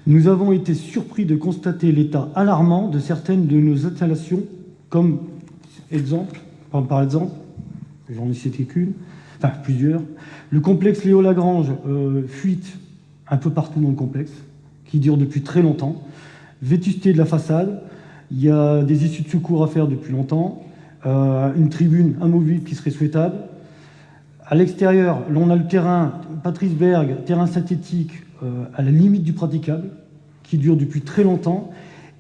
Nous avons été surpris de constater l'état alarmant de certaines de nos installations, comme par exemple, j'en ai cité qu'une, enfin plusieurs, le complexe Léo Lagrange, fuite un peu partout dans le complexe, qui dure depuis très longtemps, vétusté de la façade, il y a des issues de secours à faire depuis longtemps, une tribune amovible qui serait souhaitable. À l'extérieur, l'on a le terrain Patrice Berg, terrain synthétique à la limite du praticable, qui dure depuis très longtemps,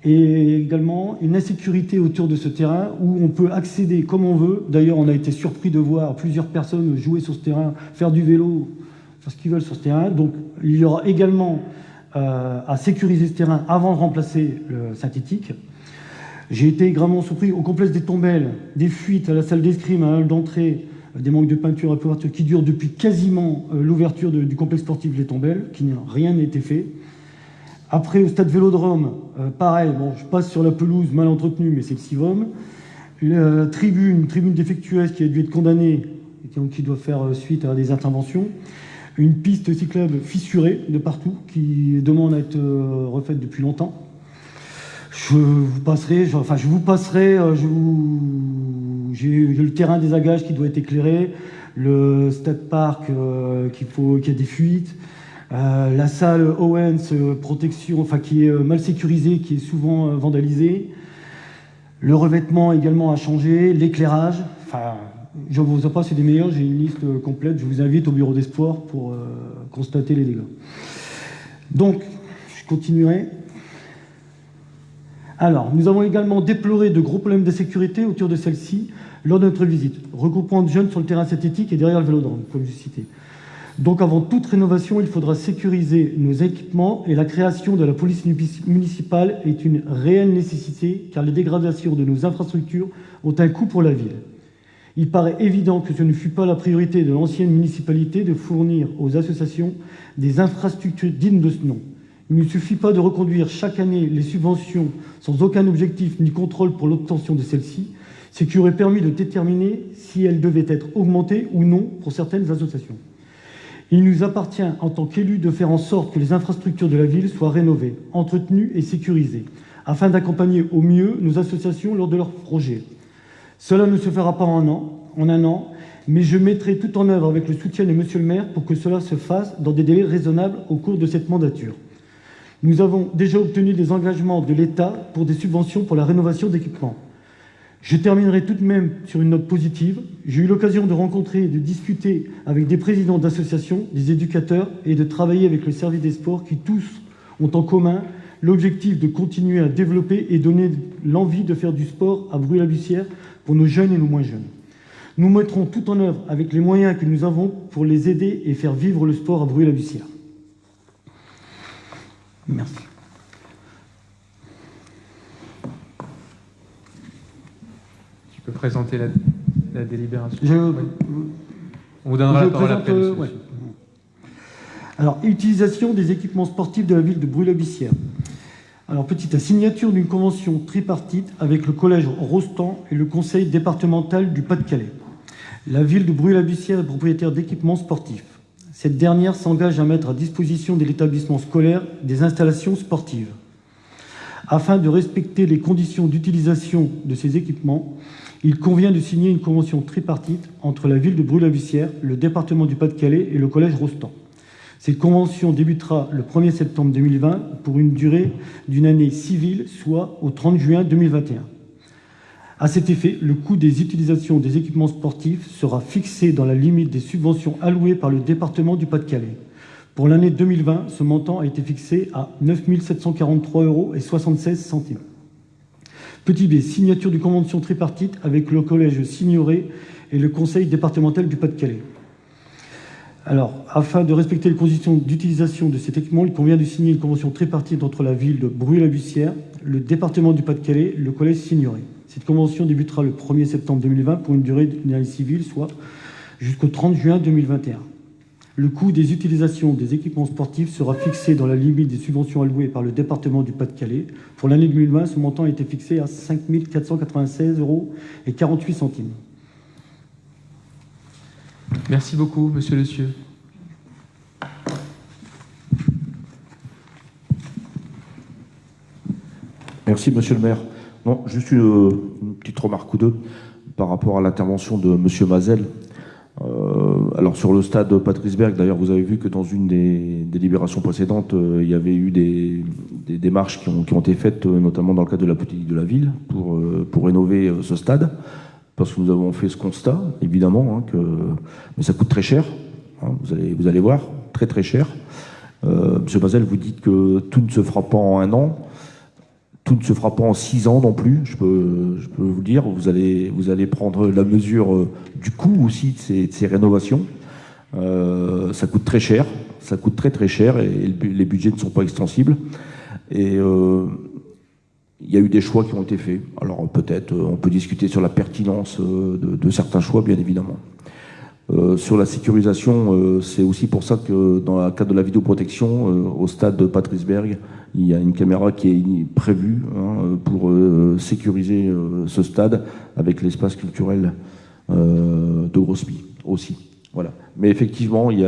et également une insécurité autour de ce terrain où on peut accéder comme on veut. D'ailleurs, on a été surpris de voir plusieurs personnes jouer sur ce terrain, faire du vélo, faire ce qu'ils veulent sur ce terrain. Donc il y aura également à sécuriser ce terrain avant de remplacer le synthétique. J'ai été également surpris au complexe des Tombelles, des fuites à la salle d'escrime, à la halle d'entrée, des manques de peinture à couverture qui durent depuis quasiment l'ouverture du complexe sportif Les Tombelles, rien n'a été fait. Après, au stade Vélodrome, pareil, bon, je passe sur la pelouse mal entretenue, mais c'est le Sivom. La tribune défectueuse qui a dû être condamnée, et qui doit faire suite à des interventions. Une piste cyclable fissurée de partout, qui demande à être refaite depuis longtemps. J'ai le terrain des agages qui doit être éclairé, le stade parc qui a des fuites, la salle Owens protection, qui est mal sécurisée, qui est souvent vandalisée, le revêtement également a changé, l'éclairage. Je ne vous en passe, c'est des meilleurs, j'ai une liste complète. Je vous invite au bureau des sports pour constater les dégâts. Donc, je continuerai. Alors, nous avons également déploré de gros problèmes de sécurité autour de celle-ci lors de notre visite. Regroupement de jeunes sur le terrain synthétique et derrière le vélodrome, comme je citais. Donc, avant toute rénovation, il faudra sécuriser nos équipements et la création de la police municipale est une réelle nécessité car les dégradations de nos infrastructures ont un coût pour la ville. Il paraît évident que ce ne fut pas la priorité de l'ancienne municipalité de fournir aux associations des infrastructures dignes de ce nom. Il ne suffit pas de reconduire chaque année les subventions sans aucun objectif ni contrôle pour l'obtention de celles-ci, ce qui aurait permis de déterminer si elles devaient être augmentées ou non pour certaines associations. Il nous appartient en tant qu'élus de faire en sorte que les infrastructures de la ville soient rénovées, entretenues et sécurisées, afin d'accompagner au mieux nos associations lors de leurs projets. Cela ne se fera pas en un an, mais je mettrai tout en œuvre avec le soutien de Monsieur le maire pour que cela se fasse dans des délais raisonnables au cours de cette mandature. Nous avons déjà obtenu des engagements de l'État pour des subventions pour la rénovation d'équipements. Je terminerai tout de même sur une note positive. J'ai eu l'occasion de rencontrer et de discuter avec des présidents d'associations, des éducateurs et de travailler avec le service des sports qui tous ont en commun l'objectif de continuer à développer et donner l'envie de faire du sport à Brûle-la-Bussière pour nos jeunes et nos moins jeunes. Nous mettrons tout en œuvre avec les moyens que nous avons pour les aider et faire vivre le sport à Brûle-la-Bussière. Merci. Tu peux présenter la délibération. Oui. On vous donnera la parole après. Ouais. Alors, utilisation des équipements sportifs de la ville de Brûle-la-Bussière. Alors, petite signature d'une convention tripartite avec le collège Rostand et le conseil départemental du Pas-de-Calais. La ville de Brûle-la-Bussière est propriétaire d'équipements sportifs. Cette dernière s'engage à mettre à disposition de l'établissement scolaire des installations sportives. Afin de respecter les conditions d'utilisation de ces équipements, il convient de signer une convention tripartite entre la ville de Brûle-la-Bussière, le département du Pas-de-Calais et le collège Rostand. Cette convention débutera le 1er septembre 2020 pour une durée d'une année civile, soit au 30 juin 2021. À cet effet, le coût des utilisations des équipements sportifs sera fixé dans la limite des subventions allouées par le département du Pas-de-Calais. Pour l'année 2020, ce montant a été fixé à 9 743,76 €. Petit b, signature d'une convention tripartite avec le collège Signoret et le conseil départemental du Pas-de-Calais. Alors, afin de respecter les conditions d'utilisation de cet équipement, il convient de signer une convention tripartite entre la ville de Brûle-la-Bussière, le département du Pas-de-Calais et le collège Signoret. Cette convention débutera le 1er septembre 2020 pour une durée d'une année civile, soit jusqu'au 30 juin 2021. Le coût des utilisations des équipements sportifs sera fixé dans la limite des subventions allouées par le département du Pas-de-Calais. Pour l'année 2020, ce montant a été fixé à 5 496,48 €. Merci beaucoup, Monsieur Le Sieux. Merci, monsieur le maire. Non, juste une petite remarque ou deux par rapport à l'intervention de monsieur Mazel. Alors, sur le stade Patrice Berg, d'ailleurs, vous avez vu que dans une des délibérations précédentes, il y avait eu des démarches qui ont été faites, notamment dans le cadre de la politique de la ville, pour rénover ce stade. Parce que nous avons fait ce constat, évidemment, mais ça coûte très cher. Vous allez voir, très très cher. Monsieur Mazel, vous dites que tout ne se fera pas en 1 an. Tout ne se fera pas en 6 ans non plus, je peux vous le dire. Vous allez prendre la mesure du coût aussi de ces rénovations. Ça coûte très cher, ça coûte très très cher et les budgets ne sont pas extensibles. Et il y a eu des choix qui ont été faits. Alors peut-être on peut discuter sur la pertinence de certains choix, bien évidemment. Sur la sécurisation, c'est aussi pour ça que dans le cadre de la vidéoprotection, au stade de Patrice Berg, il y a une caméra qui est prévue pour sécuriser ce stade avec l'espace culturel de Grosby aussi. Voilà. Mais effectivement, il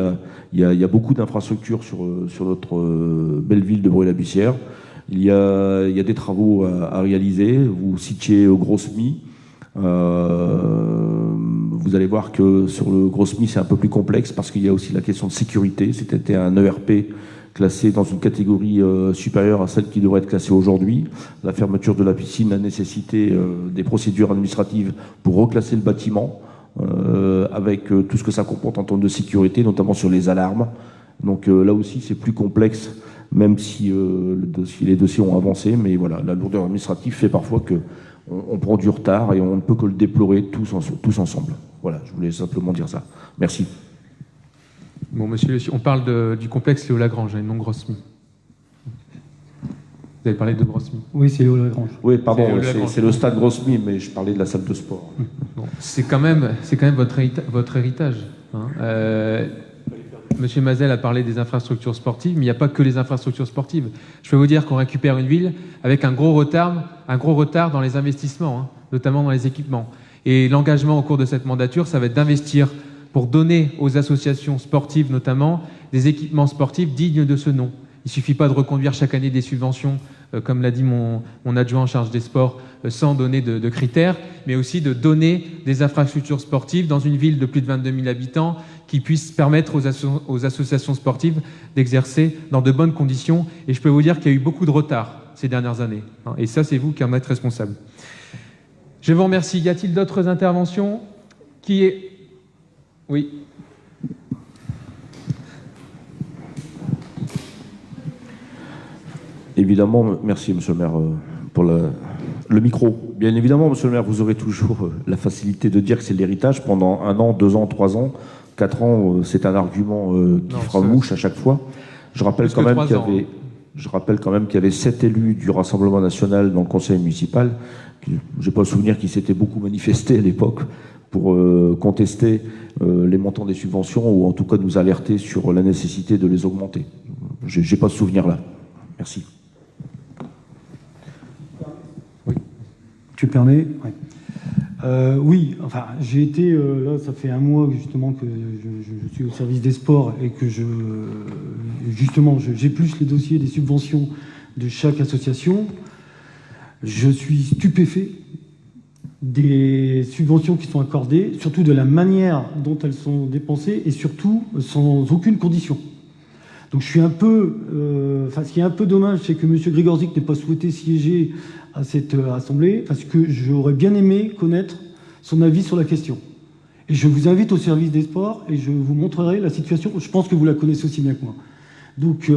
y a beaucoup d'infrastructures sur notre belle ville de Bruay-la-Bussière. Il y a des travaux à réaliser. Vous citiez Grosmy. Vous allez voir que sur le Grosmy, c'est un peu plus complexe parce qu'il y a aussi la question de sécurité. C'était un ERP classé dans une catégorie supérieure à celle qui devrait être classée aujourd'hui. La fermeture de la piscine a nécessité des procédures administratives pour reclasser le bâtiment, avec tout ce que ça comporte en termes de sécurité, notamment sur les alarmes. Donc là aussi, c'est plus complexe, même si les dossiers ont avancé. Mais voilà, la lourdeur administrative fait parfois que on prend du retard et on ne peut que le déplorer tous ensemble. Voilà, je voulais simplement dire ça. Merci. Bon, monsieur, on parle du complexe Léo Lagrange, et non Grosmy. Vous avez parlé de Grosmy. Oui, c'est Léo Lagrange. Oui, pardon, c'est le stade Grosmy, mais je parlais de la salle de sport. Bon, c'est quand même votre héritage. Monsieur Mazel a parlé des infrastructures sportives, mais il n'y a pas que les infrastructures sportives. Je peux vous dire qu'on récupère une ville avec un gros retard dans les investissements, notamment dans les équipements. Et l'engagement au cours de cette mandature, ça va être d'investir pour donner aux associations sportives, notamment, des équipements sportifs dignes de ce nom. Il ne suffit pas de reconduire chaque année des subventions, comme l'a dit mon adjoint en charge des sports, sans donner de critères, mais aussi de donner des infrastructures sportives dans une ville de plus de 22 000 habitants qui puissent permettre aux associations sportives d'exercer dans de bonnes conditions. Et je peux vous dire qu'il y a eu beaucoup de retard ces dernières années. Et ça, c'est vous qui en êtes responsable. Je vous remercie. Y a-t-il d'autres interventions? Oui. Évidemment, merci monsieur le maire pour le micro. Bien évidemment, monsieur le maire, vous aurez toujours la facilité de dire que c'est l'héritage pendant 1 an, 2 ans, 3 ans, 4 ans. C'est un argument qui fera mouche à chaque fois. Je rappelle quand même qu'il y avait 7 élus du Rassemblement national dans le conseil municipal. Je n'ai pas le souvenir qu'ils s'étaient beaucoup manifestés à l'époque pour contester les montants des subventions ou en tout cas nous alerter sur la nécessité de les augmenter. Je n'ai pas ce souvenir-là. Merci. Oui. Tu permets? Oui. Oui, enfin, j'ai été, là, ça fait 1 mois justement que je suis au service des sports et que j'épluche les dossiers des subventions de chaque association. Je suis stupéfait des subventions qui sont accordées, surtout de la manière dont elles sont dépensées et surtout sans aucune condition. Donc je suis un peu... ce qui est un peu dommage, c'est que M. Grigorzik n'ait pas souhaité siéger à cette assemblée, parce que j'aurais bien aimé connaître son avis sur la question. Et je vous invite au service des sports et je vous montrerai la situation. Je pense que vous la connaissez aussi bien que moi. Donc,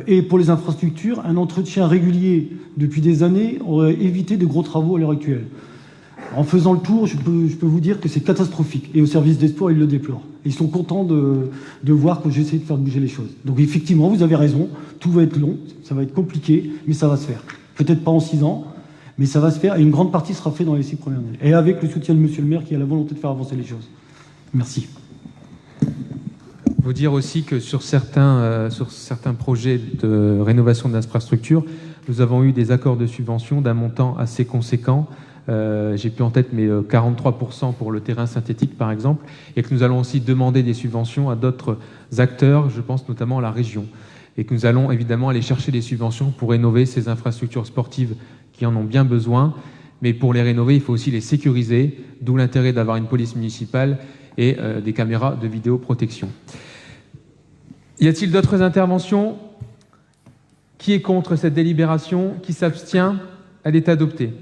et pour les infrastructures, un entretien régulier depuis des années aurait évité de gros travaux à l'heure actuelle. En faisant le tour, je peux vous dire que c'est catastrophique. Et au service des sports, ils le déplorent. Et ils sont contents de voir que j'essaie de faire bouger les choses. Donc effectivement, vous avez raison, tout va être long, ça va être compliqué, mais ça va se faire. Peut-être pas en 6 ans, mais ça va se faire. Et une grande partie sera faite dans les 6 premières années. Et avec le soutien de monsieur le maire qui a la volonté de faire avancer les choses. Merci. vous dire aussi que sur certains projets de rénovation d'infrastructures, nous avons eu des accords de subvention d'un montant assez conséquent. J'ai plus en tête, mais 43% pour le terrain synthétique, par exemple, et que nous allons aussi demander des subventions à d'autres acteurs, je pense notamment à la région, et que nous allons évidemment aller chercher des subventions pour rénover ces infrastructures sportives qui en ont bien besoin, mais pour les rénover, il faut aussi les sécuriser, d'où l'intérêt d'avoir une police municipale et des caméras de vidéoprotection. Y a-t-il d'autres interventions? Qui est contre cette délibération? Qui s'abstient? Elle est adoptée.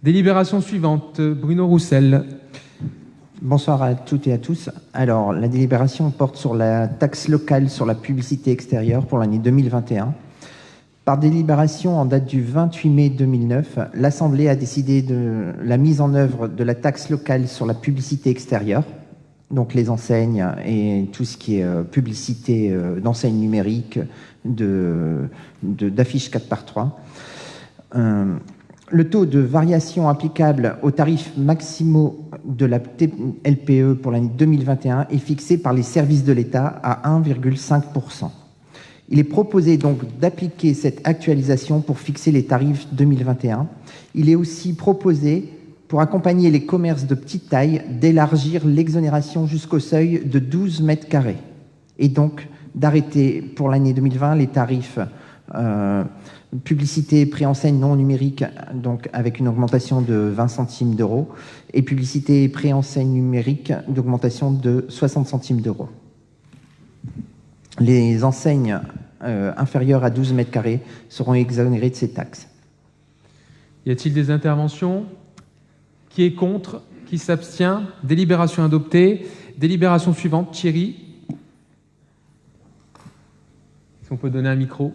Délibération suivante, Bruno Roussel. Bonsoir à toutes et à tous. Alors, la délibération porte sur la taxe locale sur la publicité extérieure pour l'année 2021. Par délibération en date du 28 mai 2009, l'Assemblée a décidé de la mise en œuvre de la taxe locale sur la publicité extérieure, donc les enseignes et tout ce qui est publicité d'enseignes numériques, d'affiches 4x3. Le taux de variation applicable aux tarifs maximaux de la LPE pour l'année 2021 est fixé par les services de l'État à 1,5%. Il est proposé donc d'appliquer cette actualisation pour fixer les tarifs 2021. Il est aussi proposé, pour accompagner les commerces de petite taille, d'élargir l'exonération jusqu'au seuil de 12 mètres carrés et donc d'arrêter pour l'année 2020 les tarifs publicité préenseigne non numérique, donc avec une augmentation de 20 centimes d'euros, et publicité préenseigne numérique d'augmentation de 60 centimes d'euros. Les enseignes inférieures à 12 mètres carrés seront exonérées de ces taxes. Y a-t-il des interventions? Qui est contre? Qui s'abstient? Délibération adoptée. Délibération suivante, Thierry. Si on peut donner un micro.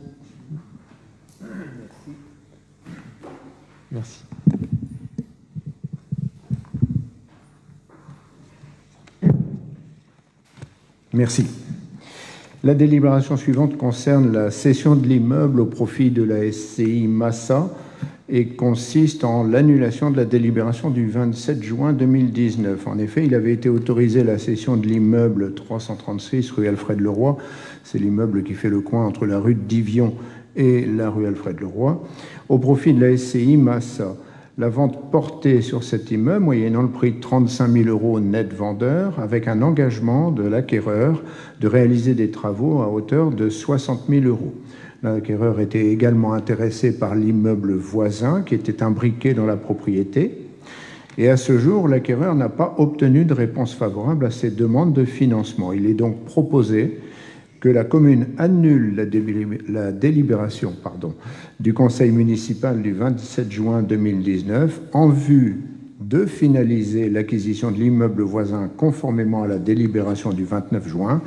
Merci. Merci. La délibération suivante concerne la cession de l'immeuble au profit de la SCI Massa et consiste en l'annulation de la délibération du 27 juin 2019. En effet, il avait été autorisé la cession de l'immeuble 336 rue Alfred Leroy. C'est l'immeuble qui fait le coin entre la rue de Divion et la rue Alfred Leroy, au profit de la SCI Massa. La vente portée sur cet immeuble, moyennant le prix de 35 000 € net vendeur, avec un engagement de l'acquéreur de réaliser des travaux à hauteur de 60 000 €. L'acquéreur était également intéressé par l'immeuble voisin qui était imbriqué dans la propriété. Et à ce jour, l'acquéreur n'a pas obtenu de réponse favorable à ses demandes de financement. Il est donc proposé que la commune annule la délibération du conseil municipal du 27 juin 2019 en vue de finaliser l'acquisition de l'immeuble voisin conformément à la délibération du 29 juin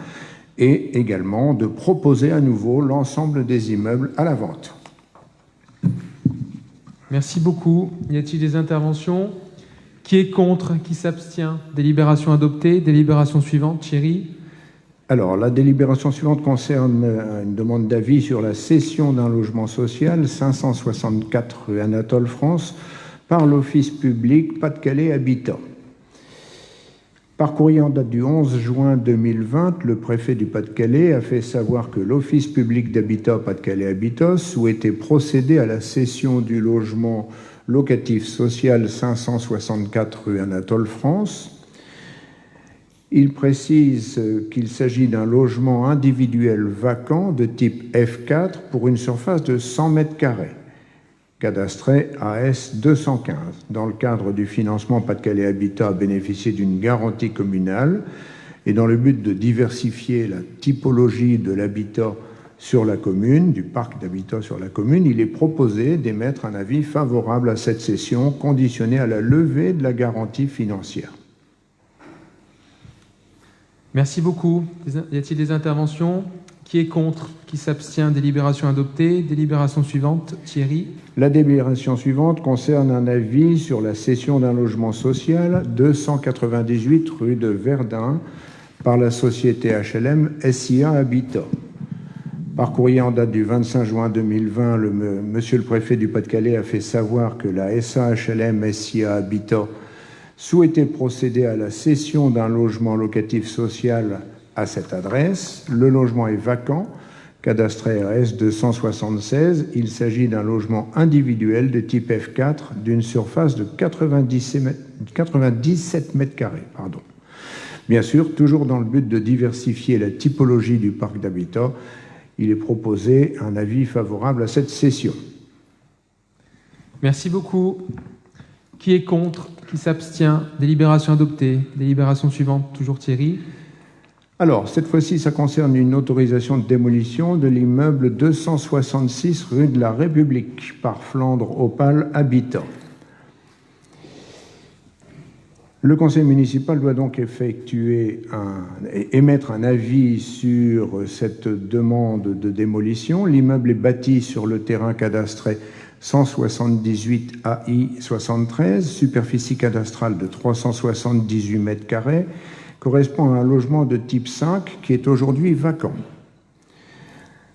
et également de proposer à nouveau l'ensemble des immeubles à la vente. Merci beaucoup. Y a-t-il des interventions? Qui est contre? Qui s'abstient? Délibération adoptée. Délibération suivante, Thierry. Alors, la délibération suivante concerne une demande d'avis sur la cession d'un logement social, 564 rue Anatole France, par l'Office public Pas-de-Calais Habitat. Par courrier en date du 11 juin 2020, le préfet du Pas-de-Calais a fait savoir que l'Office public d'habitat Pas-de-Calais Habitat souhaitait procéder à la cession du logement locatif social 564 rue Anatole France. Il précise qu'il s'agit d'un logement individuel vacant de type F4 pour une surface de 100 mètres carrés, cadastré AS 215. Dans le cadre du financement, Pas-de-Calais Habitat a bénéficié d'une garantie communale et dans le but de diversifier la typologie de l'habitat sur la commune, du parc d'habitat sur la commune, il est proposé d'émettre un avis favorable à cette cession conditionné à la levée de la garantie financière. Merci beaucoup. Y a-t-il des interventions? Qui est contre? Qui s'abstient? Délibération adoptée. Délibération suivante, Thierry. La délibération suivante concerne un avis sur la cession d'un logement social 298 rue de Verdun par la société HLM SIA Habitat. Par courrier en date du 25 juin 2020, monsieur le préfet du Pas-de-Calais a fait savoir que la SA HLM SIA Habitat souhaitait procéder à la cession d'un logement locatif social à cette adresse. Le logement est vacant, cadastré RS 276. Il s'agit d'un logement individuel de type F4 d'une surface de 97 mètres carrés. Bien sûr, toujours dans le but de diversifier la typologie du parc d'habitat, il est proposé un avis favorable à cette cession. Merci beaucoup. Qui est contre? Qui s'abstient? Délibération adoptée. Délibération suivante, toujours Thierry. Alors, cette fois-ci, ça concerne une autorisation de démolition de l'immeuble 266 rue de la République par Flandre Opale Habitat. Le conseil municipal doit donc émettre un avis sur cette demande de démolition. L'immeuble est bâti sur le terrain cadastré 178 AI 73, superficie cadastrale de 378 mètres carrés, correspond à un logement de type 5 qui est aujourd'hui vacant.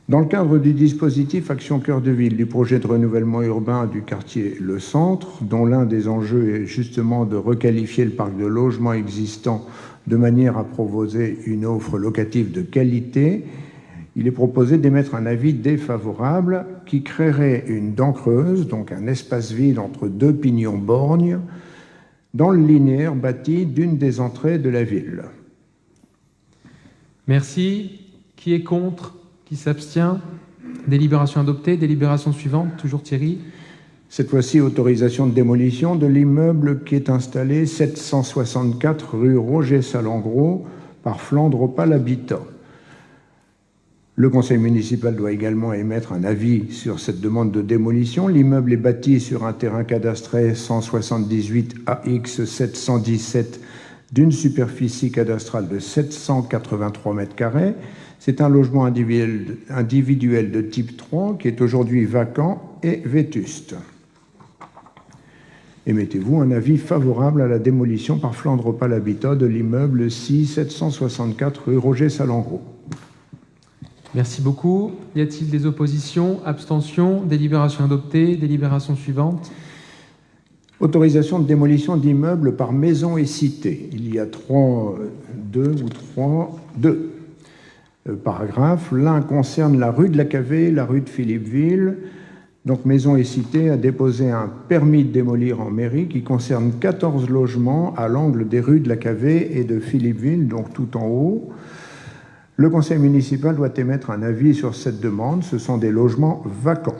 Dans le cadre du dispositif Action Cœur de Ville du projet de renouvellement urbain du quartier Le Centre, dont l'un des enjeux est justement de requalifier le parc de logements existant de manière à proposer une offre locative de qualité, il est proposé d'émettre un avis défavorable qui créerait une dent creuse, donc un espace vide entre deux pignons borgnes, dans le linéaire bâti d'une des entrées de la ville. Merci. Qui est contre? Qui s'abstient? Délibération adoptée. Délibération suivante, toujours Thierry. Cette fois-ci, autorisation de démolition de l'immeuble qui est installé 764 rue Roger Salengro par Flandre Opale Habitat. Le conseil municipal doit également émettre un avis sur cette demande de démolition. L'immeuble est bâti sur un terrain cadastré 178 AX 717 d'une superficie cadastrale de 783 mètres carrés. C'est un logement individuel de type 3 qui est aujourd'hui vacant et vétuste. Émettez-vous un avis favorable à la démolition par Flandre Opale Habitat de l'immeuble 764 rue Roger Salengro. Merci beaucoup. Y a-t-il des oppositions? Abstentions? Délibération adoptée. Délibération suivante. Autorisation de démolition d'immeubles par maison et cité. Il y a deux paragraphes. L'un concerne la rue de la Cavée, la rue de Philippeville. Donc Maison et Cité a déposé un permis de démolir en mairie qui concerne 14 logements à l'angle des rues de la Cavée et de Philippeville, donc tout en haut. Le conseil municipal doit émettre un avis sur cette demande. Ce sont des logements vacants.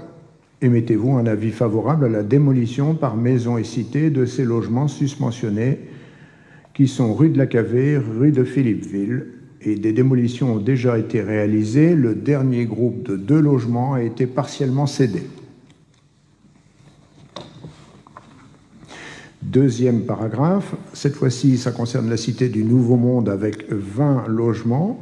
Émettez-vous un avis favorable à la démolition par Maison et Cité de ces logements susmentionnés qui sont rue de la Cavée, rue de Philippeville, et des démolitions ont déjà été réalisées. Le dernier groupe de 2 logements a été partiellement cédé. Deuxième paragraphe, cette fois-ci, ça concerne la cité du Nouveau Monde avec 20 logements.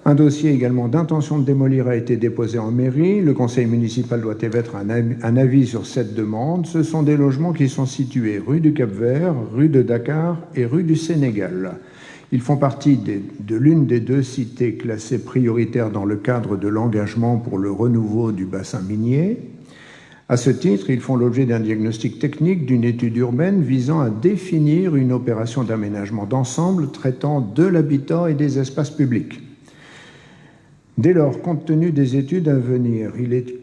Un dossier également d'intention de démolir a été déposé en mairie. Le conseil municipal doit émettre un avis sur cette demande. Ce sont des logements qui sont situés rue du Cap-Vert, rue de Dakar et rue du Sénégal. Ils font partie de l'une des 2 cités classées prioritaires dans le cadre de l'engagement pour le renouveau du bassin minier. À ce titre, ils font l'objet d'un diagnostic technique d'une étude urbaine visant à définir une opération d'aménagement d'ensemble traitant de l'habitat et des espaces publics. Dès lors, compte tenu des études à venir, il est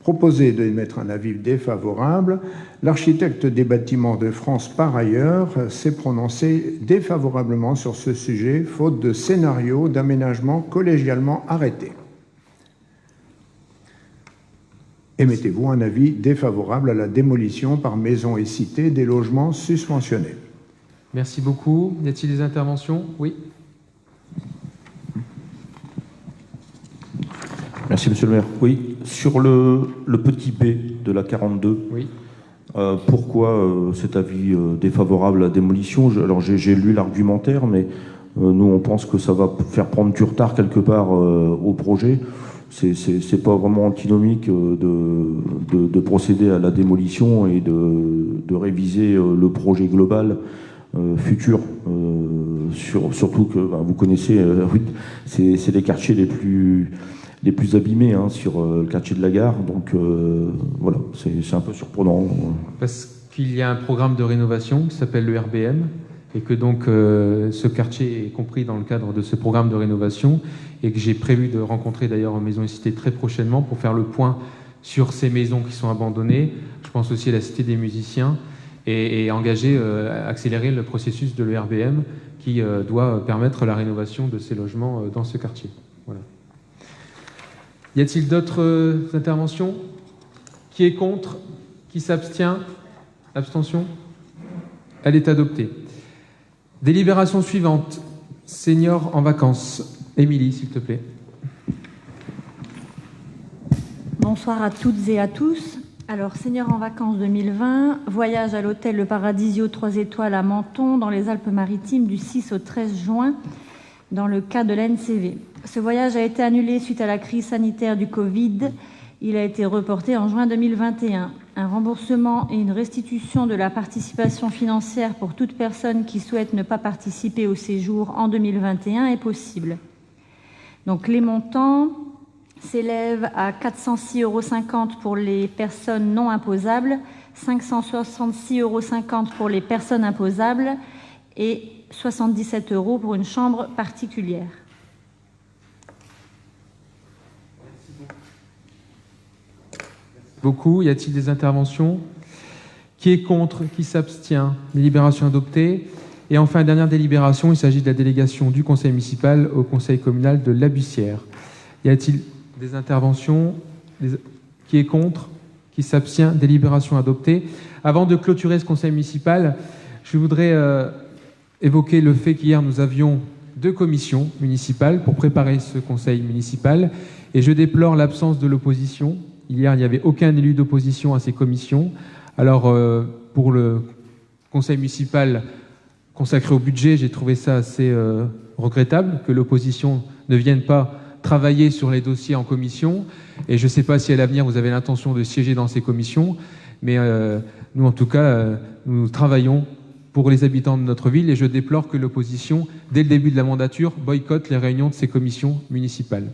proposé d'émettre un avis défavorable. L'architecte des bâtiments de France, par ailleurs, s'est prononcé défavorablement sur ce sujet, faute de scénario d'aménagement collégialement arrêté. Émettez-vous un avis défavorable à la démolition par Maison et Cité des logements susmentionnés. Merci beaucoup. Y a-t-il des interventions? Oui. Merci, monsieur le maire. Oui, sur le petit B de la 42, Oui. Pourquoi cet avis défavorable à la démolition? Alors, j'ai lu l'argumentaire, mais nous, on pense que ça va faire prendre du retard quelque part au projet. C'est pas vraiment antinomique de procéder à la démolition et de réviser le projet global futur. Surtout que vous connaissez, c'est les quartiers les plus abîmés sur le quartier de la gare. Donc voilà, c'est un peu surprenant. Parce qu'il y a un programme de rénovation qui s'appelle le RBM et que donc ce quartier est compris dans le cadre de ce programme de rénovation et que j'ai prévu de rencontrer d'ailleurs Maisons et Cités très prochainement pour faire le point sur ces maisons qui sont abandonnées. Je pense aussi à la Cité des musiciens et engager, accélérer le processus de l'ERBM qui doit permettre la rénovation de ces logements dans ce quartier. Voilà. Y a-t-il d'autres interventions? Qui est contre? Qui s'abstient? Abstention? Elle est adoptée. Délibération suivante. Seniors en vacances. Émilie, s'il te plaît. Bonsoir à toutes et à tous. Alors, Seniors en vacances 2020, voyage à l'hôtel Le Paradisio 3 étoiles à Menton, dans les Alpes-Maritimes, du 6 au 13 juin, dans le cas de l'NCV. Ce voyage a été annulé suite à la crise sanitaire du Covid. Il a été reporté en juin 2021. Un remboursement et une restitution de la participation financière pour toute personne qui souhaite ne pas participer au séjour en 2021 est possible. Donc, les montants s'élèvent à 406,50 € pour les personnes non imposables, 566,50 € pour les personnes imposables et 77 € pour une chambre particulière. Beaucoup. Y a-t-il des interventions? Qui est contre? Qui s'abstient? Délibération adoptée. Et enfin, dernière délibération, il s'agit de la délégation du conseil municipal au conseil communal de La Bussière. Y a-t-il des interventions? Qui est contre? Qui s'abstient? Délibération adoptée. Avant de clôturer ce conseil municipal, je voudrais évoquer le fait qu'hier, nous avions 2 commissions municipales pour préparer ce conseil municipal. Et je déplore l'absence de l'opposition. Hier, il n'y avait aucun élu d'opposition à ces commissions. Alors, pour le conseil municipal consacré au budget, j'ai trouvé ça assez regrettable que l'opposition ne vienne pas travailler sur les dossiers en commission. Et je ne sais pas si à l'avenir, vous avez l'intention de siéger dans ces commissions. Mais nous, en tout cas, nous travaillons pour les habitants de notre ville. Et je déplore que l'opposition, dès le début de la mandature, boycotte les réunions de ces commissions municipales.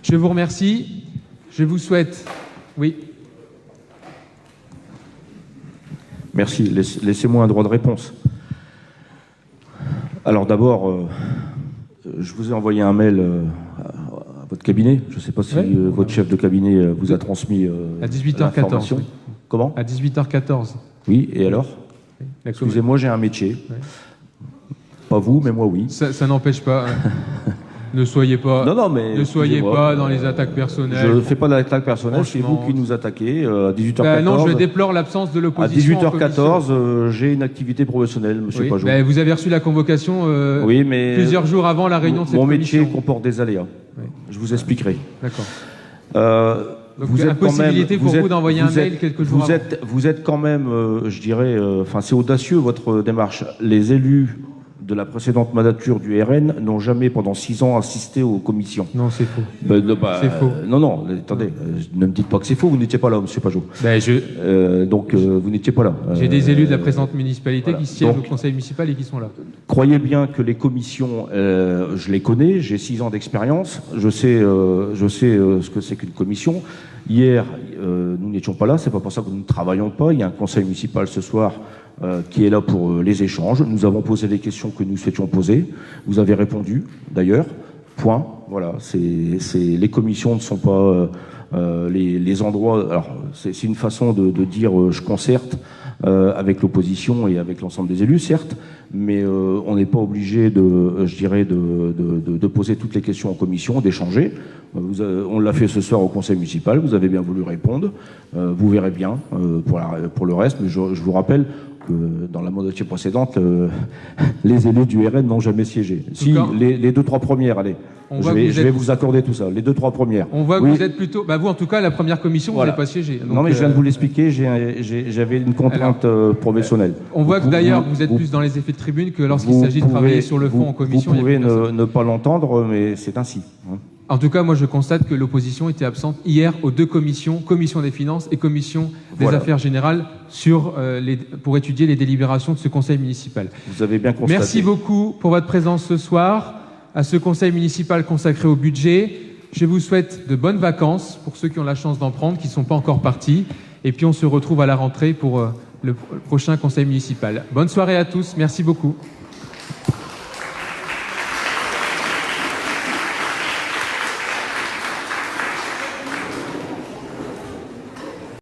Je vous remercie. Je vous souhaite... Oui. Merci. Laissez-moi un droit de réponse. Alors d'abord, je vous ai envoyé un mail à votre cabinet. Je ne sais pas si votre chef de cabinet vous a transmis à 18h14. Oui. Comment? À 18h14. Oui, et alors? Excusez-moi, j'ai un métier. Oui. Pas vous, mais moi, oui. Ça n'empêche pas... Ne soyez pas, ne soyez pas dans les attaques personnelles. Je ne fais pas d'attaque personnelle, c'est vous qui nous attaquez à 18h14. Non, je déplore l'absence de l'opposition. À 18h14, j'ai une activité professionnelle, monsieur Pajot. Vous avez reçu la convocation plusieurs jours avant la réunion de cette commission. Mon métier comporte des aléas. Oui. Je vous expliquerai. D'accord. Donc, vous êtes impossibilité pour vous d'envoyer un mail quelques jours avant. Vous êtes quand même, je dirais, c'est audacieux votre démarche. Les élus de la précédente mandature du RN n'ont jamais, pendant 6 ans, assisté aux commissions. Non, c'est faux. C'est faux. Non, attendez, ne me dites pas que c'est faux, vous n'étiez pas là, monsieur Pajot. Donc, vous n'étiez pas là. J'ai des élus de la présente municipalité qui siègent au conseil municipal et qui sont là. Croyez bien que les commissions, je les connais, j'ai 6 ans d'expérience, je sais ce que c'est qu'une commission. Hier, nous n'étions pas là, c'est pas pour ça que nous ne travaillons pas. Il y a un conseil municipal ce soir qui est là pour les échanges. Nous avons posé les questions que nous souhaitions poser. Vous avez répondu, d'ailleurs. Point. Voilà. Les commissions ne sont pas les endroits. Alors, c'est une façon de dire je concerte avec l'opposition et avec l'ensemble des élus, certes, mais on n'est pas obligé de poser toutes les questions en commission, d'échanger. On l'a fait ce soir au conseil municipal, vous avez bien voulu répondre, vous verrez bien pour le reste, mais je vous rappelle que dans la mandature précédente, les élus du RN n'ont jamais siégé. Si, les 2-3 premières, allez, je vais vous accorder tout ça, les 2-3 premières. On voit que vous êtes plutôt... vous, en tout cas, la première commission, vous n'avez pas siégé. Donc, non, mais je viens de vous l'expliquer, j'avais une contrainte professionnelle. On voit que d'ailleurs, vous êtes plus dans les effets de tribune que lorsqu'il s'agit de travailler sur le fond en commission. Vous pouvez ne pas l'entendre, mais c'est ainsi. En tout cas, moi, je constate que l'opposition était absente hier aux 2 commissions, commission des finances et commission des affaires générales, pour étudier les délibérations de ce conseil municipal. Vous avez bien constaté. Merci beaucoup pour votre présence ce soir à ce conseil municipal consacré au budget. Je vous souhaite de bonnes vacances pour ceux qui ont la chance d'en prendre, qui ne sont pas encore partis. Et puis, on se retrouve à la rentrée pour le prochain conseil municipal. Bonne soirée à tous, merci beaucoup.